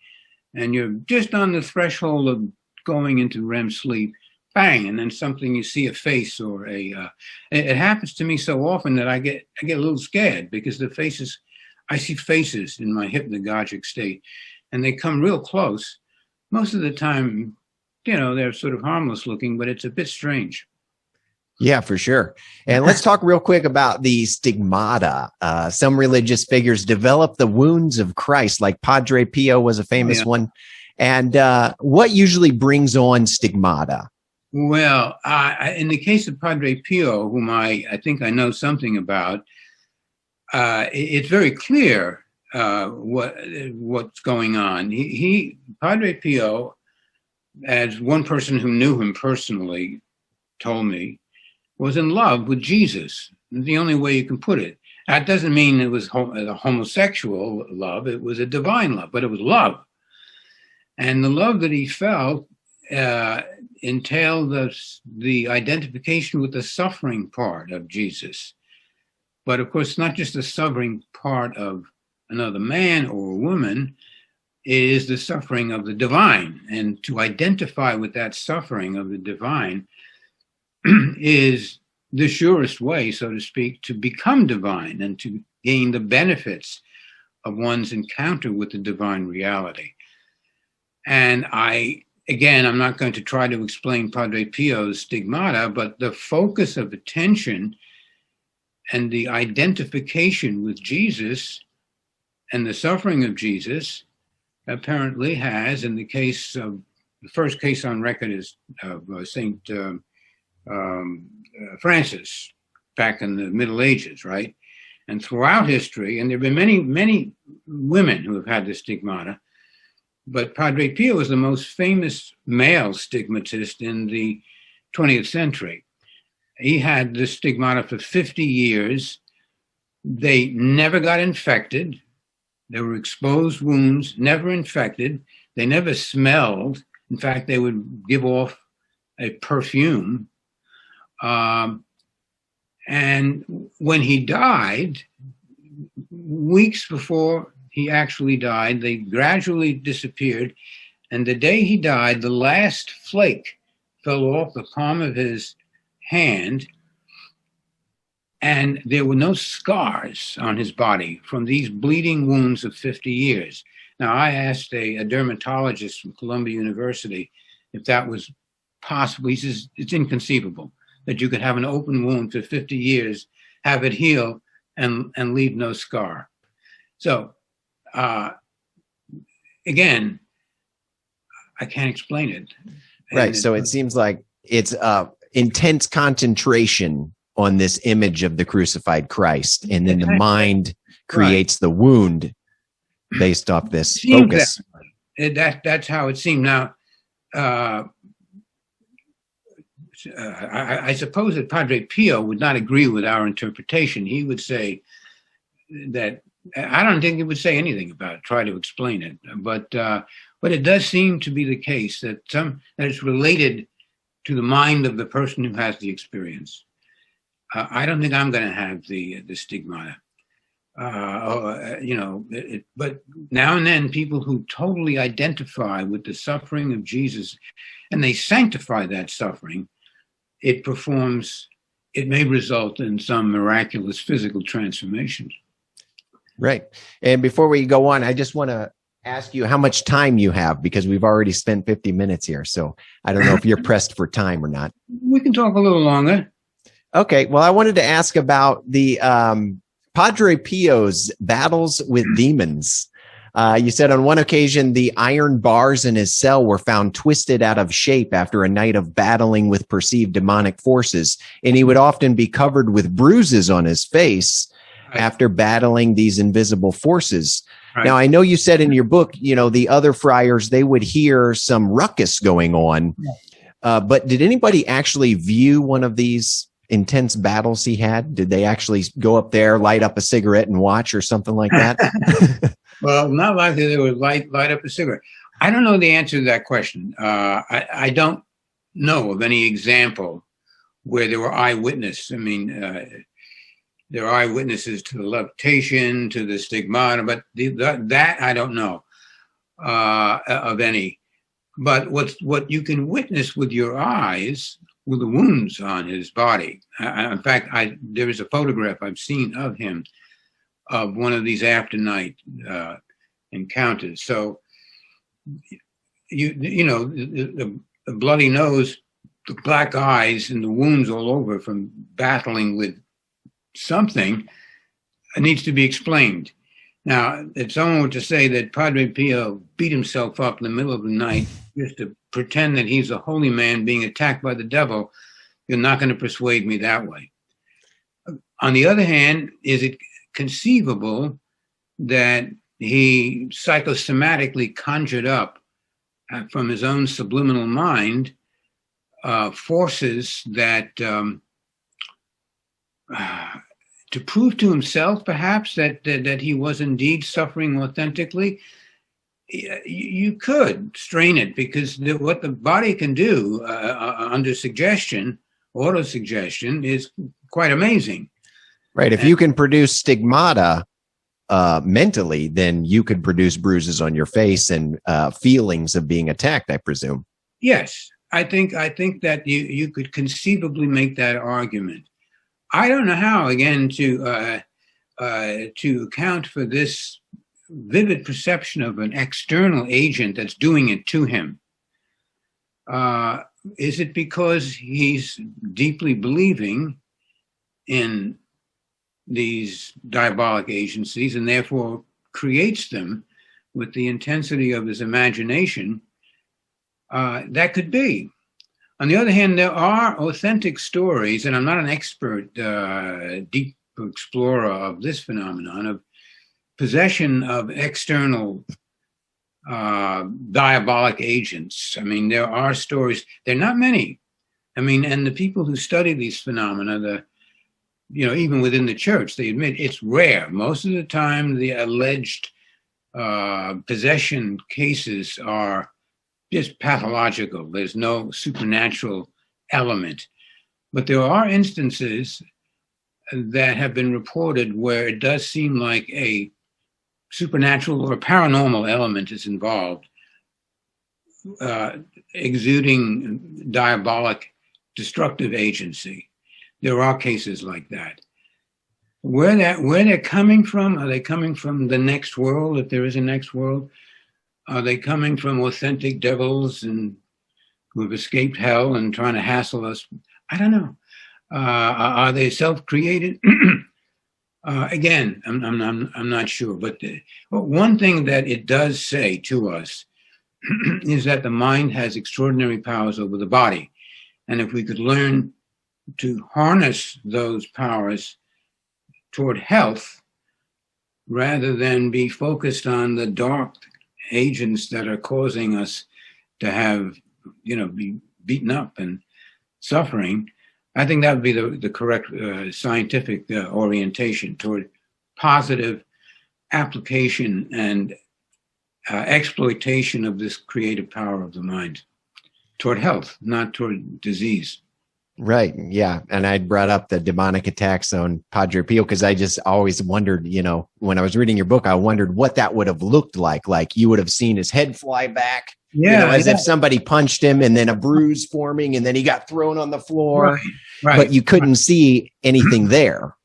And you're just on the threshold of going into REM sleep, bang, and then something, you see a face or it happens to me so often that I get a little scared, because I see faces in my hypnagogic state, and they come real close. Most of the time, they're sort of harmless looking, but it's a bit strange. Yeah, for sure. And let's talk real quick about the stigmata. Some religious figures develop the wounds of Christ, like Padre Pio was a famous one. And what usually brings on stigmata? Well, in the case of Padre Pio, whom I think I know something about, it's very clear what's going on. Padre Pio, as one person who knew him personally told me, was in love with Jesus. The only way you can put it. That doesn't mean it was a homosexual love. It was a divine love, but it was love. And the love that he felt entailed the identification with the suffering part of Jesus. But of course, not just the suffering part of another man or a woman, is the suffering of the divine. And to identify with that suffering of the divine is the surest way, so to speak, to become divine and to gain the benefits of one's encounter with the divine reality. And I'm not going to try to explain Padre Pio's stigmata, but the focus of attention and the identification with Jesus and the suffering of Jesus apparently has, in the case of the first case on record is of Saint Francis back in the Middle Ages, right? And throughout history, and there have been many women who have had the stigmata, but Padre Pio was the most famous male stigmatist in the 20th century. He had the stigmata for 50 years. They never got infected. There were exposed wounds, never infected. They never smelled. In fact, they would give off a perfume. And when he died, weeks before he actually died, they gradually disappeared. And the day he died, the last flake fell off the palm of his hand, and there were no scars on his body from these bleeding wounds of 50 years. Now, I asked a dermatologist from Columbia University if that was possible. He says it's inconceivable that you could have an open wound for 50 years, have it heal, and leave no scar. So, again, I can't explain it. Right. So it seems like it's intense concentration on this image of the crucified Christ, and then the mind creates the wound based off this focus. That's how it seemed. Now, I suppose that Padre Pio would not agree with our interpretation. He would say that, I don't think he would say anything about it, try to explain it, but it does seem to be the case that it's related to the mind of the person who has the experience. I don't think I'm going to have the stigmata. But now and then people who totally identify with the suffering of Jesus and they sanctify that suffering, it may result in some miraculous physical transformations. Right. And before we go on, I just want to ask you how much time you have, because we've already spent 50 minutes here. So I don't know if you're pressed for time or not. We can talk a little longer. Okay. Well, I wanted to ask about the Padre Pio's battles with demons. You said on one occasion, the iron bars in his cell were found twisted out of shape after a night of battling with perceived demonic forces. And he would often be covered with bruises on his face after battling these invisible forces. Right. Now, I know you said in your book, the other friars, they would hear some ruckus going on. But did anybody actually view one of these intense battles he had? Did they actually go up there, light up a cigarette and watch or something like that? Well, not likely they would light up a cigarette. I don't know the answer to that question. I don't know of any example where there were eyewitnesses. I mean, there are eyewitnesses to the levitation, to the stigmata, but that I don't know of any. But what you can witness with your eyes were the wounds on his body. In fact, there is a photograph I've seen of him of one of these after night encounters. So, the bloody nose, the black eyes, and the wounds all over from battling with something needs to be explained. Now, if someone were to say that Padre Pio beat himself up in the middle of the night just to pretend that he's a holy man being attacked by the devil, you're not going to persuade me that way. On the other hand, is it conceivable that he psychosomatically conjured up from his own subliminal mind forces that to prove to himself, perhaps, that he was indeed suffering authentically? You could strain it, because what the body can do under suggestion, autosuggestion, is quite amazing. Right. If you can produce stigmata mentally, then you could produce bruises on your face and feelings of being attacked, I presume. Yes, I think that you could conceivably make that argument. I don't know how, again, to account for this vivid perception of an external agent that's doing it to him. Is it because he's deeply believing in these diabolic agencies and therefore creates them with the intensity of his imagination? That could be. On the other hand, there are authentic stories, and I'm not an expert, deep explorer of this phenomenon of possession of external diabolic agents. I mean, there are stories. There are not many. I mean, and the people who study these phenomena, even within the church, they admit it's rare. Most of the time, the alleged possession cases are just pathological. There's no supernatural element. But there are instances that have been reported where it does seem like a supernatural or paranormal element is involved, exuding diabolic, destructive agency. There are cases like that. Where they're coming from? Are they coming from the next world, if there is a next world? Are they coming from authentic devils and who have escaped hell and trying to hassle us? I don't know. Are they self-created? Again, I'm not sure. But one thing that it does say to us is that the mind has extraordinary powers over the body, and if we could learn to harness those powers toward health, rather than be focused on the dark agents that are causing us to have, be beaten up and suffering, I think that would be the correct scientific orientation toward positive application and exploitation of this creative power of the mind toward health, not toward disease. Right. Yeah. And I brought up the demonic attacks on Padre Pio because I just always wondered, when I was reading your book, I wondered what that would have looked like. Like you would have seen his head fly back, as if somebody punched him and then a bruise forming and then he got thrown on the floor. Right. But you couldn't see anything there.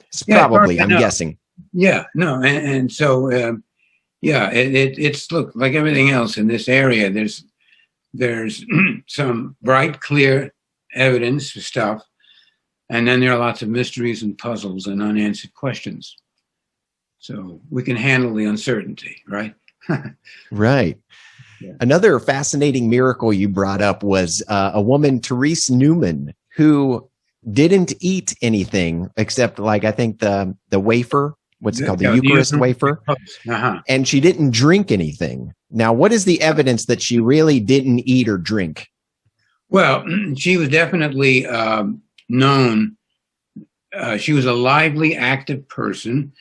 It's probably, I'm guessing. Yeah. No. And so, it's look like everything else in this area. There's some bright, clear evidence stuff, and then there are lots of mysteries and puzzles and unanswered questions. So we can handle the uncertainty, right? Right. Yeah. Another fascinating miracle you brought up was a woman, Therese Neumann, who didn't eat anything except, like, I think the wafer, what's it called, the Eucharist wafer, and she didn't drink anything. Now, what is the evidence that she really didn't eat or drink? Well, she was definitely known. She was a lively, active person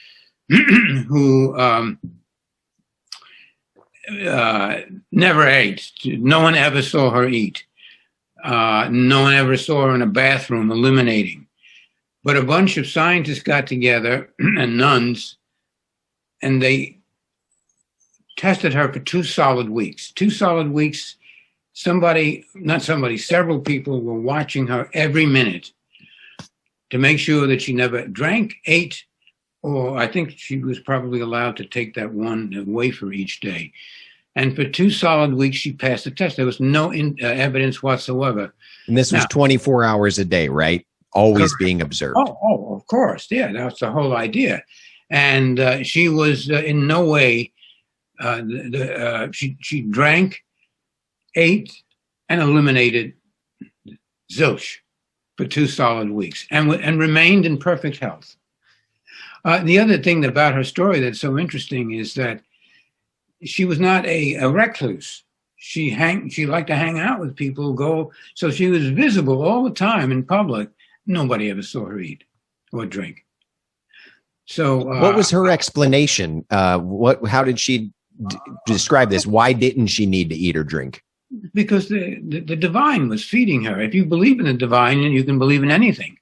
who never ate. No one ever saw her eat. No one ever saw her in a bathroom illuminating. But a bunch of scientists got together and nuns, and they tested her for 2 solid weeks. 2 solid weeks. Several people were watching her every minute to make sure that she never drank, ate, or I think she was probably allowed to take that one wafer each day. And for 2 solid weeks, she passed the test. There was no evidence whatsoever. And this was 24 hours a day, right? Always being observed. Oh, of course. Yeah, that's the whole idea. And she was in no way, she drank, ate, and eliminated zilch for 2 solid weeks and remained in perfect health. The other thing about her story that's so interesting is that she was not a recluse. She liked to hang out with people, so she was visible all the time in public. Nobody ever saw her eat or drink. So what was her explanation? How did she describe this? Why didn't she need to eat or drink? Because the divine was feeding her. If you believe in the divine, you can believe in anything.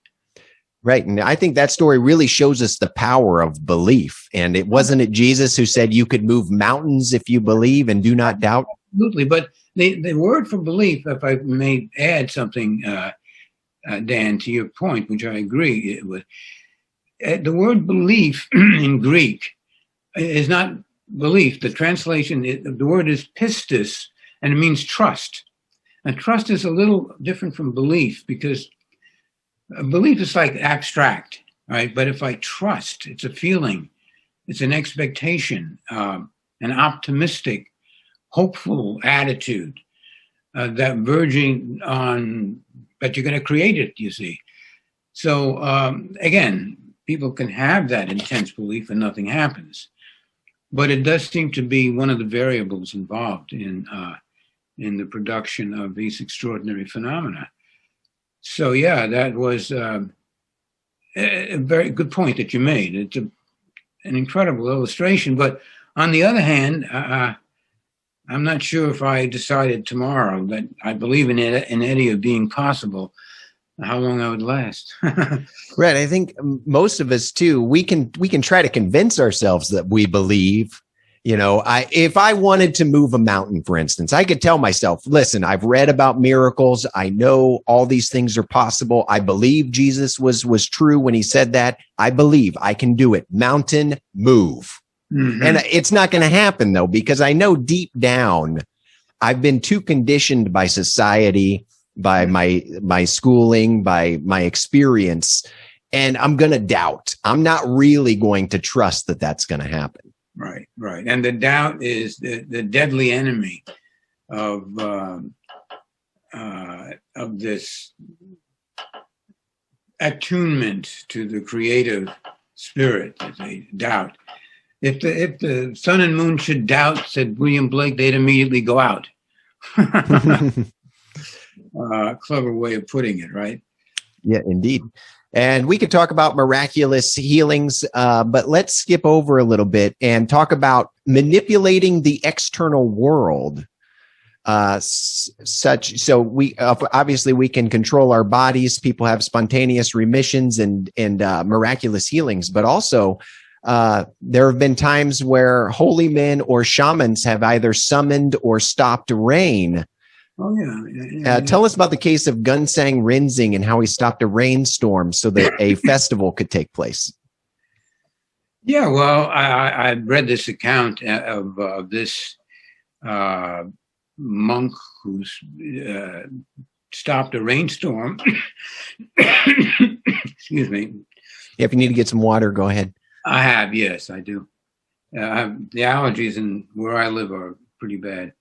Right. And I think that story really shows us the power of belief. And wasn't it Jesus who said you could move mountains if you believe and do not doubt? Absolutely. But the word for belief, if I may add something, Dan, to your point, which I agree with, the word belief in Greek is not belief. The translation, the word is pistis, and it means trust. And trust is a little different from belief, because belief is like abstract, right? But if I trust, it's a feeling, it's an expectation, an optimistic, hopeful attitude that verging on that you're going to create it, you see. So again, people can have that intense belief and nothing happens. But it does seem to be one of the variables involved in the production of these extraordinary phenomena. So yeah, that was a very good point that you made. It's an incredible illustration. But on the other hand, I'm not sure if I decided tomorrow that I believe in any of being possible, how long I would last. Right. I think most of us too, we can try to convince ourselves that we believe. You know, if I wanted to move a mountain, for instance, I could tell myself, listen, I've read about miracles. I know all these things are possible. I believe Jesus was true when he said that. I believe I can do it. Mountain, move. Mm-hmm. And it's not going to happen though, because I know deep down, I've been too conditioned by society, by my schooling, by my experience, and I'm going to doubt. I'm not really going to trust that that's going to happen. Right, right. And the doubt is the deadly enemy of this attunement to the creative spirit, they doubt. If the sun and moon should doubt, said William Blake, they'd immediately go out. Clever way of putting it, right? Yeah, indeed. And we could talk about miraculous healings, but let's skip over a little bit and talk about manipulating the external world. So we obviously we can control our bodies. People have spontaneous remissions and miraculous healings, but also there have been times where holy men or shamans have either summoned or stopped rain. Oh, yeah. Tell us about the case of Gunsang Rinzing and how he stopped a rainstorm so that a festival could take place. Yeah, well, I read this account of this monk who stopped a rainstorm. Excuse me. If you need to get some water, go ahead. I have, yes, I do. The allergies in where I live are pretty bad.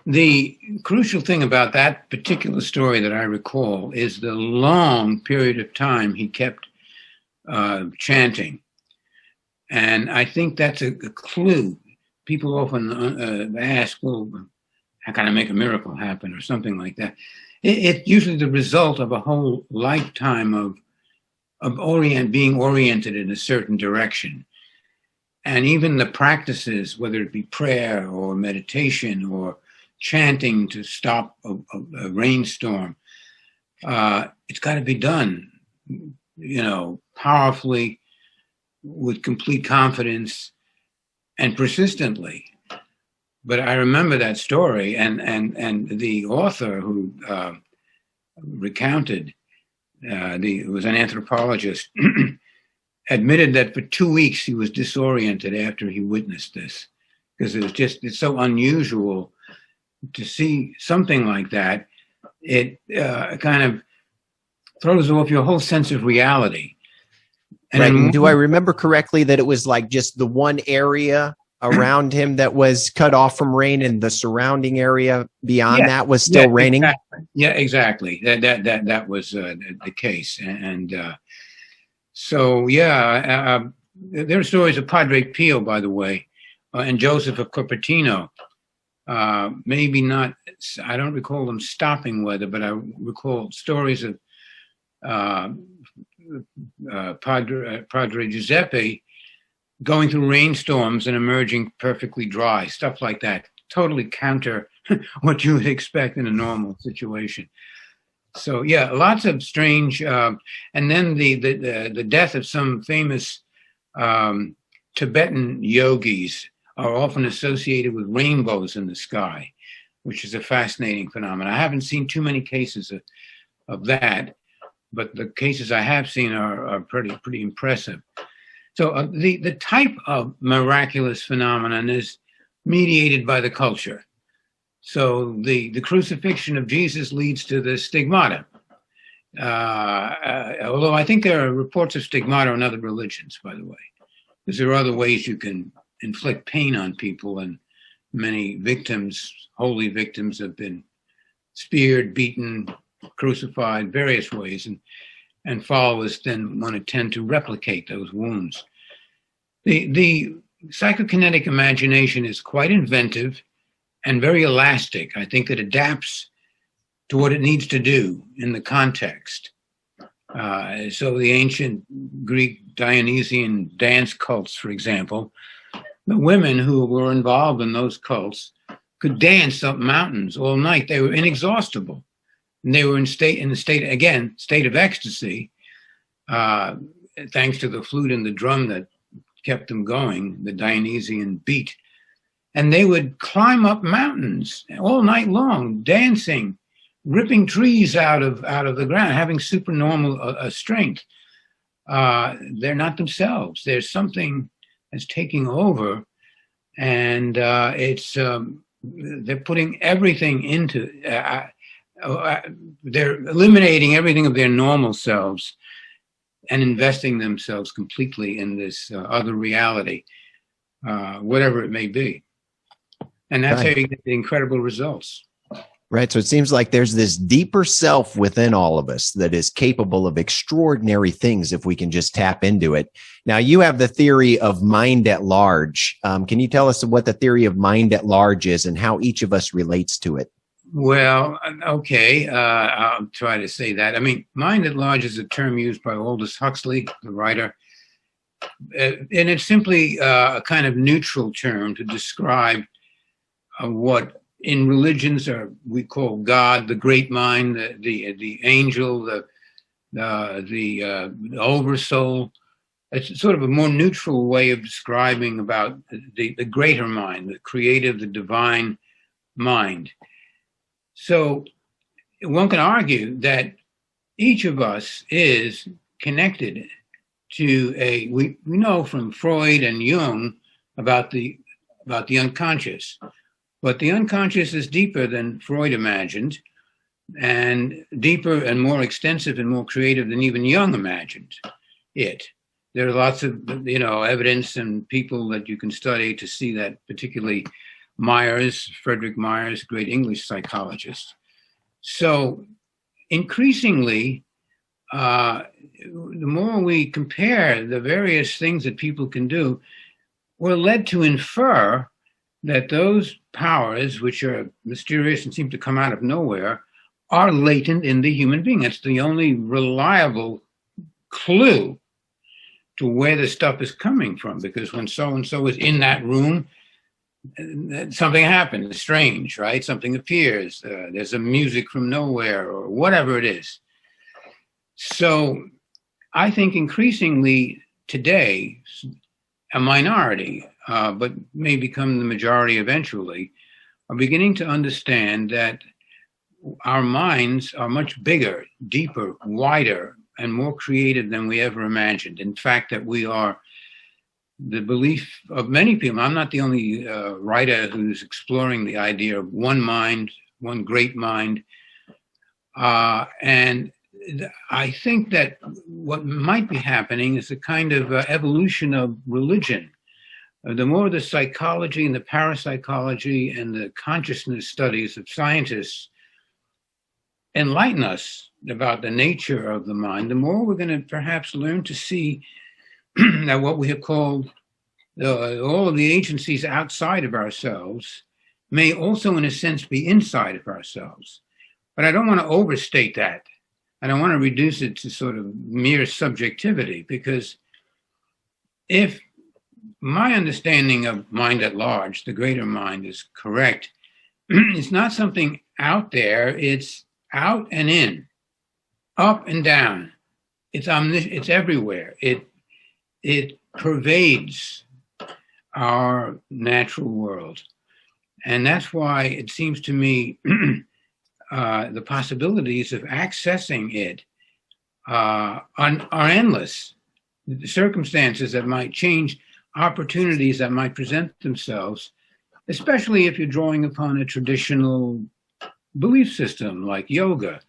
The crucial thing about that particular story that I recall is the long period of time he kept chanting. And I think that's a clue. People often ask, well, how can I make a miracle happen or something like that? It's usually the result of a whole lifetime of being oriented in a certain direction. And even the practices, whether it be prayer or meditation or chanting to stop a rainstorm, it's got to be done, powerfully, with complete confidence and persistently. But I remember that story, and the author who recounted, it was an anthropologist, admitted that for 2 weeks he was disoriented after he witnessed this, because it's so unusual to see something like that. It kind of throws off your whole sense of reality. And right. Do I remember correctly that it was like just the one area around him that was cut off from rain, and the surrounding area beyond that was still raining? Exactly. Yeah, exactly. That was the case. And so, yeah, there are stories of Padre Pio, by the way, and Joseph of Copertino. Maybe not, I don't recall them stopping weather, but I recall stories of Padre Giuseppe going through rainstorms and emerging perfectly dry, stuff like that, totally counter what you would expect in a normal situation. So yeah, lots of strange, and then the death of some famous Tibetan yogis are often associated with rainbows in the sky, which is a fascinating phenomenon. I haven't seen too many cases of that, but the cases I have seen are pretty impressive. So the type of miraculous phenomenon is mediated by the culture. So the crucifixion of Jesus leads to the stigmata. Although I think there are reports of stigmata in other religions, by the way, because there are other ways you can inflict pain on people, and many victims, holy victims, have been speared, beaten, crucified, various ways, and followers then want to tend to replicate those wounds. The psychokinetic imagination is quite inventive and very elastic. I think it adapts to what it needs to do in the context. So the ancient Greek Dionysian dance cults, for example, the women who were involved in those cults could dance up mountains all night. They were inexhaustible. And they were in the state of ecstasy, thanks to the flute and the drum that kept them going, the Dionysian beat. And they would climb up mountains all night long, dancing, ripping trees out of the ground, having supernormal strength. They're not themselves. There's something that's taking over, and they're putting everything into. They're eliminating everything of their normal selves and investing themselves completely in this other reality, whatever it may be. And that's how you get the incredible results. Right. So it seems like there's this deeper self within all of us that is capable of extraordinary things if we can just tap into it. Now, you have the theory of mind at large. Can you tell us what the theory of mind at large is and how each of us relates to it? Well, okay, I'll try to say that. I mean, mind at large is a term used by Aldous Huxley, the writer, and it's simply a kind of neutral term to describe what in religions we call God, the great mind, the angel, the oversoul. It's sort of a more neutral way of describing about the greater mind, the creative, the divine mind. So one can argue that each of us is connected to we know from Freud and Jung about the unconscious, but the unconscious is deeper than Freud imagined, and deeper and more extensive and more creative than even Jung imagined it. There are lots of evidence and people that you can study to see that, particularly Frederick Myers, great English psychologist. So increasingly, the more we compare the various things that people can do, we're led to infer that those powers, which are mysterious and seem to come out of nowhere, are latent in the human being. That's the only reliable clue to where the stuff is coming from, because when so-and-so is in that room, something happens, strange, right? Something appears. There's a music from nowhere or whatever it is. So I think increasingly today, a minority, but may become the majority eventually, are beginning to understand that our minds are much bigger, deeper, wider, and more creative than we ever imagined. In fact, that we are the belief of many people. I'm not the only writer who's exploring the idea of one mind, one great mind. And I think that what might be happening is a kind of evolution of religion. The more the psychology and the parapsychology and the consciousness studies of scientists enlighten us about the nature of the mind, the more we're going to perhaps learn to see that what we have called all of the agencies outside of ourselves may also, in a sense, be inside of ourselves. But I don't want to overstate that. I don't want to reduce it to sort of mere subjectivity, because if my understanding of mind at large, the greater mind, is correct, it's not something out there. It's out and in, up and down. It's everywhere. It pervades our natural world. And that's why it seems to me the possibilities of accessing it are endless. The circumstances that might change, opportunities that might present themselves, especially if you're drawing upon a traditional belief system like yoga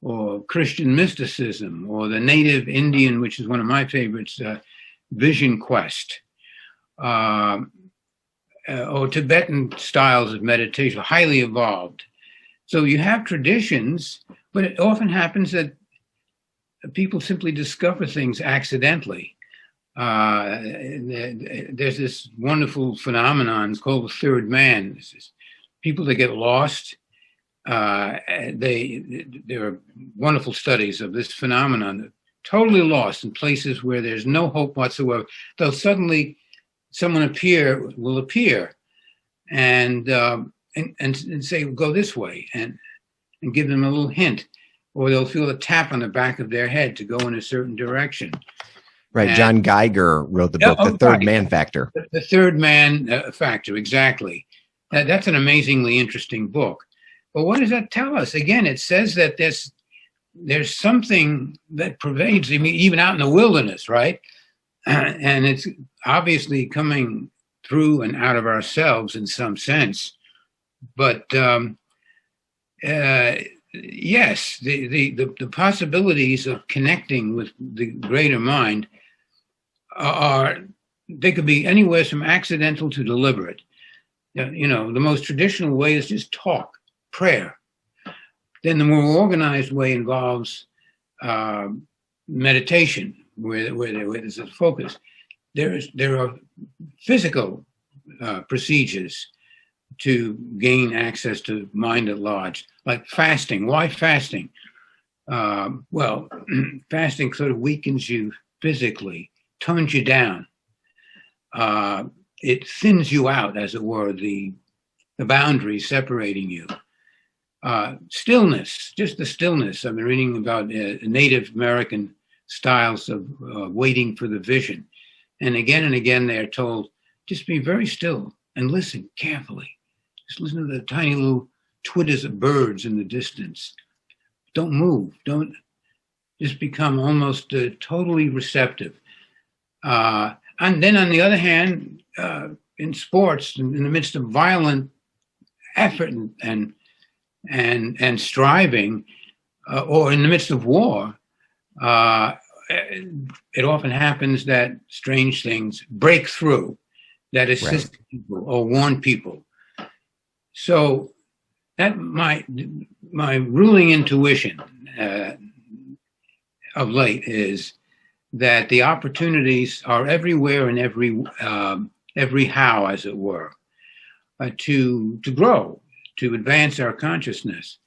or Christian mysticism or the native Indian, which is one of my favorites, vision quest. Or Tibetan styles of meditation, highly evolved. So you have traditions, but it often happens that people simply discover things accidentally. There's this wonderful phenomenon, it's called the third man. People that get lost, there are wonderful studies of this phenomenon, totally lost in places where there's no hope whatsoever. They'll suddenly, someone will appear and say, go this way, and give them a little hint, or they'll feel a tap on the back of their head to go in a certain direction. Right. And John Geiger wrote the book, The Third Man Factor. The Third Man Factor, exactly. That's an amazingly interesting book. But what does that tell us? Again, it says that there's something that pervades, even out in the wilderness, right? And it's obviously coming through and out of ourselves in some sense. But yes, the possibilities of connecting with the greater mind they could be anywhere from accidental to deliberate. The most traditional way is just talk, prayer. Then the more organized way involves meditation, where there's a focus. There are physical procedures to gain access to mind at large, like fasting. Why fasting? Well, fasting sort of weakens you physically, tones you down. It thins you out, as it were, the boundaries separating you. Stillness, just the stillness. I've been reading about Native American styles of waiting for the vision. And again, they're told, just be very still and listen carefully. Just listen to the tiny little twitters of birds in the distance. Don't move. Don't just become almost totally receptive. And then on the other hand, in sports, in the midst of violent effort and striving, or in the midst of war, it often happens that strange things break through that assist people or warn people. So that my ruling intuition of late is that the opportunities are everywhere in every how, as it were, to grow, to advance our consciousness.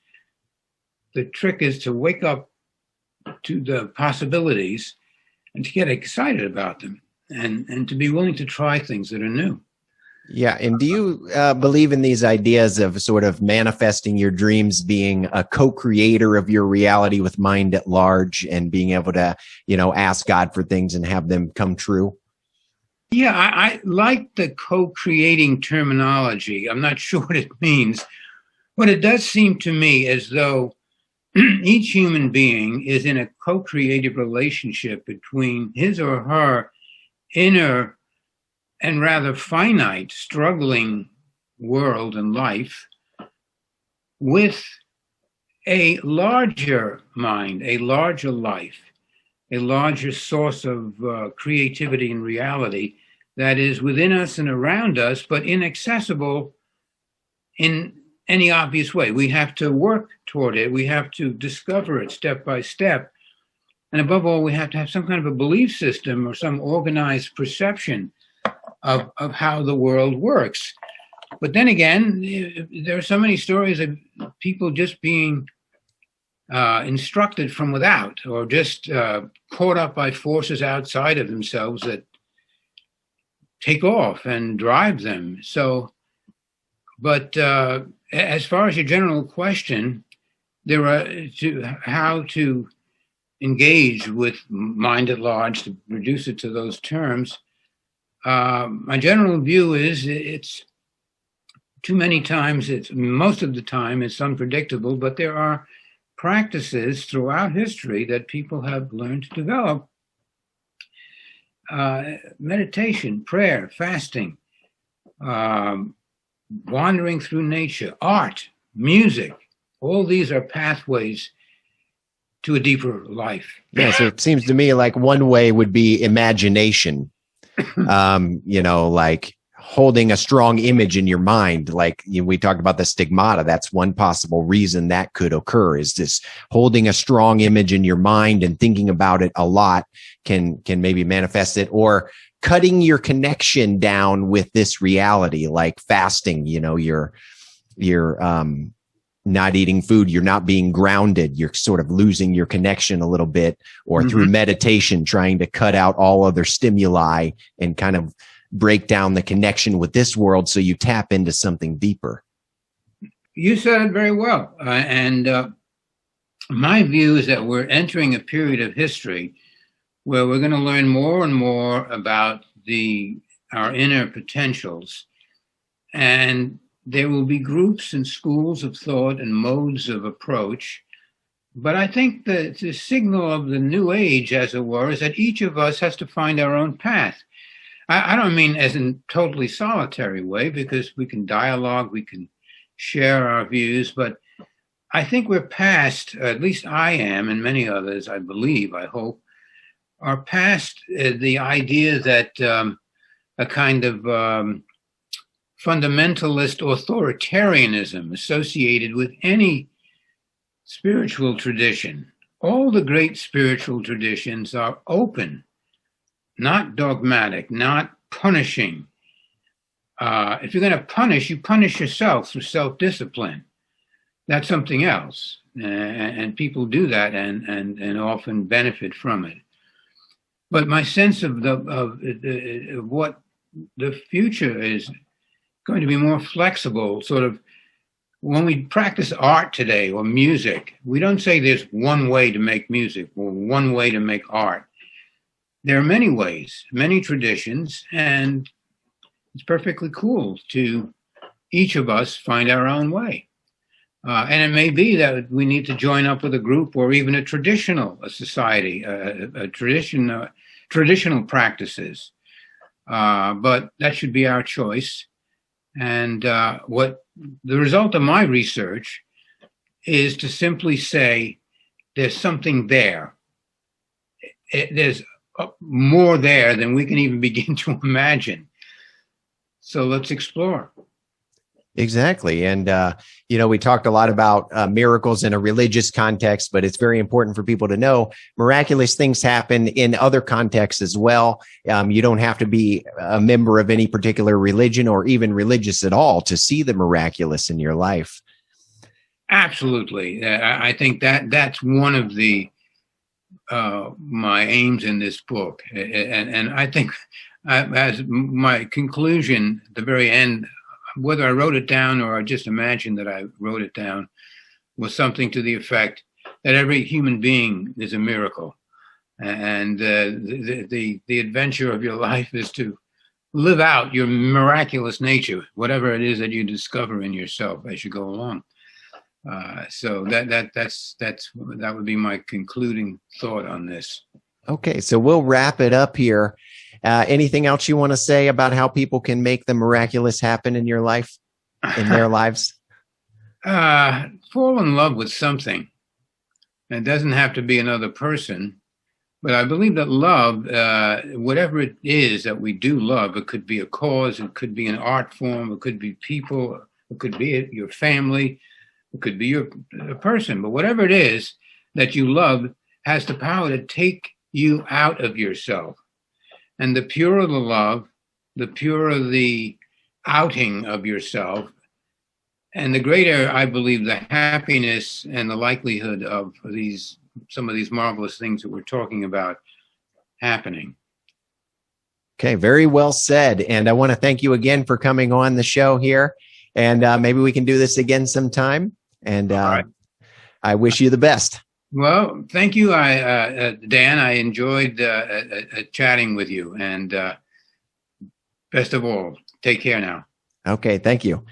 The trick is to wake up to the possibilities and to get excited about them and to be willing to try things that are new. Yeah. And do you believe in these ideas of sort of manifesting your dreams, being a co-creator of your reality with mind at large, and being able to, ask God for things and have them come true? Yeah, I like the co-creating terminology. I'm not sure what it means, but it does seem to me as though each human being is in a co-creative relationship between his or her inner and rather finite, struggling world and life with a larger mind, a larger life, a larger source of creativity and reality that is within us and around us, but inaccessible in any obvious way. We have to work toward it. We have to discover it step by step. And above all, we have to have some kind of a belief system or some organized perception of how the world works. But then again, there are so many stories of people just being instructed from without, or just caught up by forces outside of themselves that take off and drive them. So But as far as your general question, there are how to engage with mind at large, to reduce it to those terms. My general view is it's too many times, most of the time it's unpredictable, but there are practices throughout history that people have learned to develop. Meditation, prayer, fasting, wandering through nature, art, music, all these are pathways to a deeper life. Yeah, so it seems to me like one way would be imagination. Like holding a strong image in your mind. Like we talked about the stigmata. That's one possible reason that could occur, is this holding a strong image in your mind and thinking about it a lot can maybe manifest it, or cutting your connection down with this reality, like fasting. You're not eating food, you're not being grounded, you're sort of losing your connection a little bit, or through meditation, trying to cut out all other stimuli and kind of break down the connection with this world so you tap into something deeper. You said it very well. And my view is that we're entering a period of history where we're going to learn more and more about our inner potentials. And there will be groups and schools of thought and modes of approach. But I think that the signal of the new age, as it were, is that each of us has to find our own path. I don't mean as in totally solitary way, because we can dialogue, we can share our views, but I think we're past, at least I am, and many others, I believe, I hope, are past the idea that a kind of fundamentalist authoritarianism associated with any spiritual tradition. All the great spiritual traditions are open, not dogmatic, not punishing. If you're going to punish, you punish yourself through self-discipline. That's something else. And people do that and often benefit from it. But my sense of what the future is going to be more flexible, sort of. When we practice art today or music, we don't say there's one way to make music or one way to make art. There are many ways, many traditions, and it's perfectly cool to each of us find our own way. And it may be that we need to join up with a group or even a society, traditional practices. But that should be our choice. And what the result of my research is to simply say there's something there. There's more there than we can even begin to imagine. So let's explore. Exactly. And, we talked a lot about miracles in a religious context, but it's very important for people to know miraculous things happen in other contexts as well. You don't have to be a member of any particular religion or even religious at all to see the miraculous in your life. Absolutely. I think that's one of the my aims in this book. And I think as my conclusion at the very end, whether I wrote it down or I just imagined that I wrote it down, was something to the effect that every human being is a miracle. And the adventure of your life is to live out your miraculous nature, whatever it is that you discover in yourself as you go along. So that would be my concluding thought on this. Okay, so we'll wrap it up here. Anything else you want to say about how people can make the miraculous happen in your life, in their lives? Fall in love with something. It doesn't have to be another person, but I believe that love, whatever it is that we do love, it could be a cause, it could be an art form, it could be people, it could be your family, it could be a person, but whatever it is that you love has the power to take you out of yourself. And the purer the love, the purer the outing of yourself, and the greater, I believe, the happiness and the likelihood of some of these marvelous things that we're talking about happening. Okay, very well said. And I want to thank you again for coming on the show here. And maybe we can do this again sometime. And right. I wish you the best. Well, thank you, Dan. I enjoyed chatting with you. And best of all, take care now. Okay, thank you.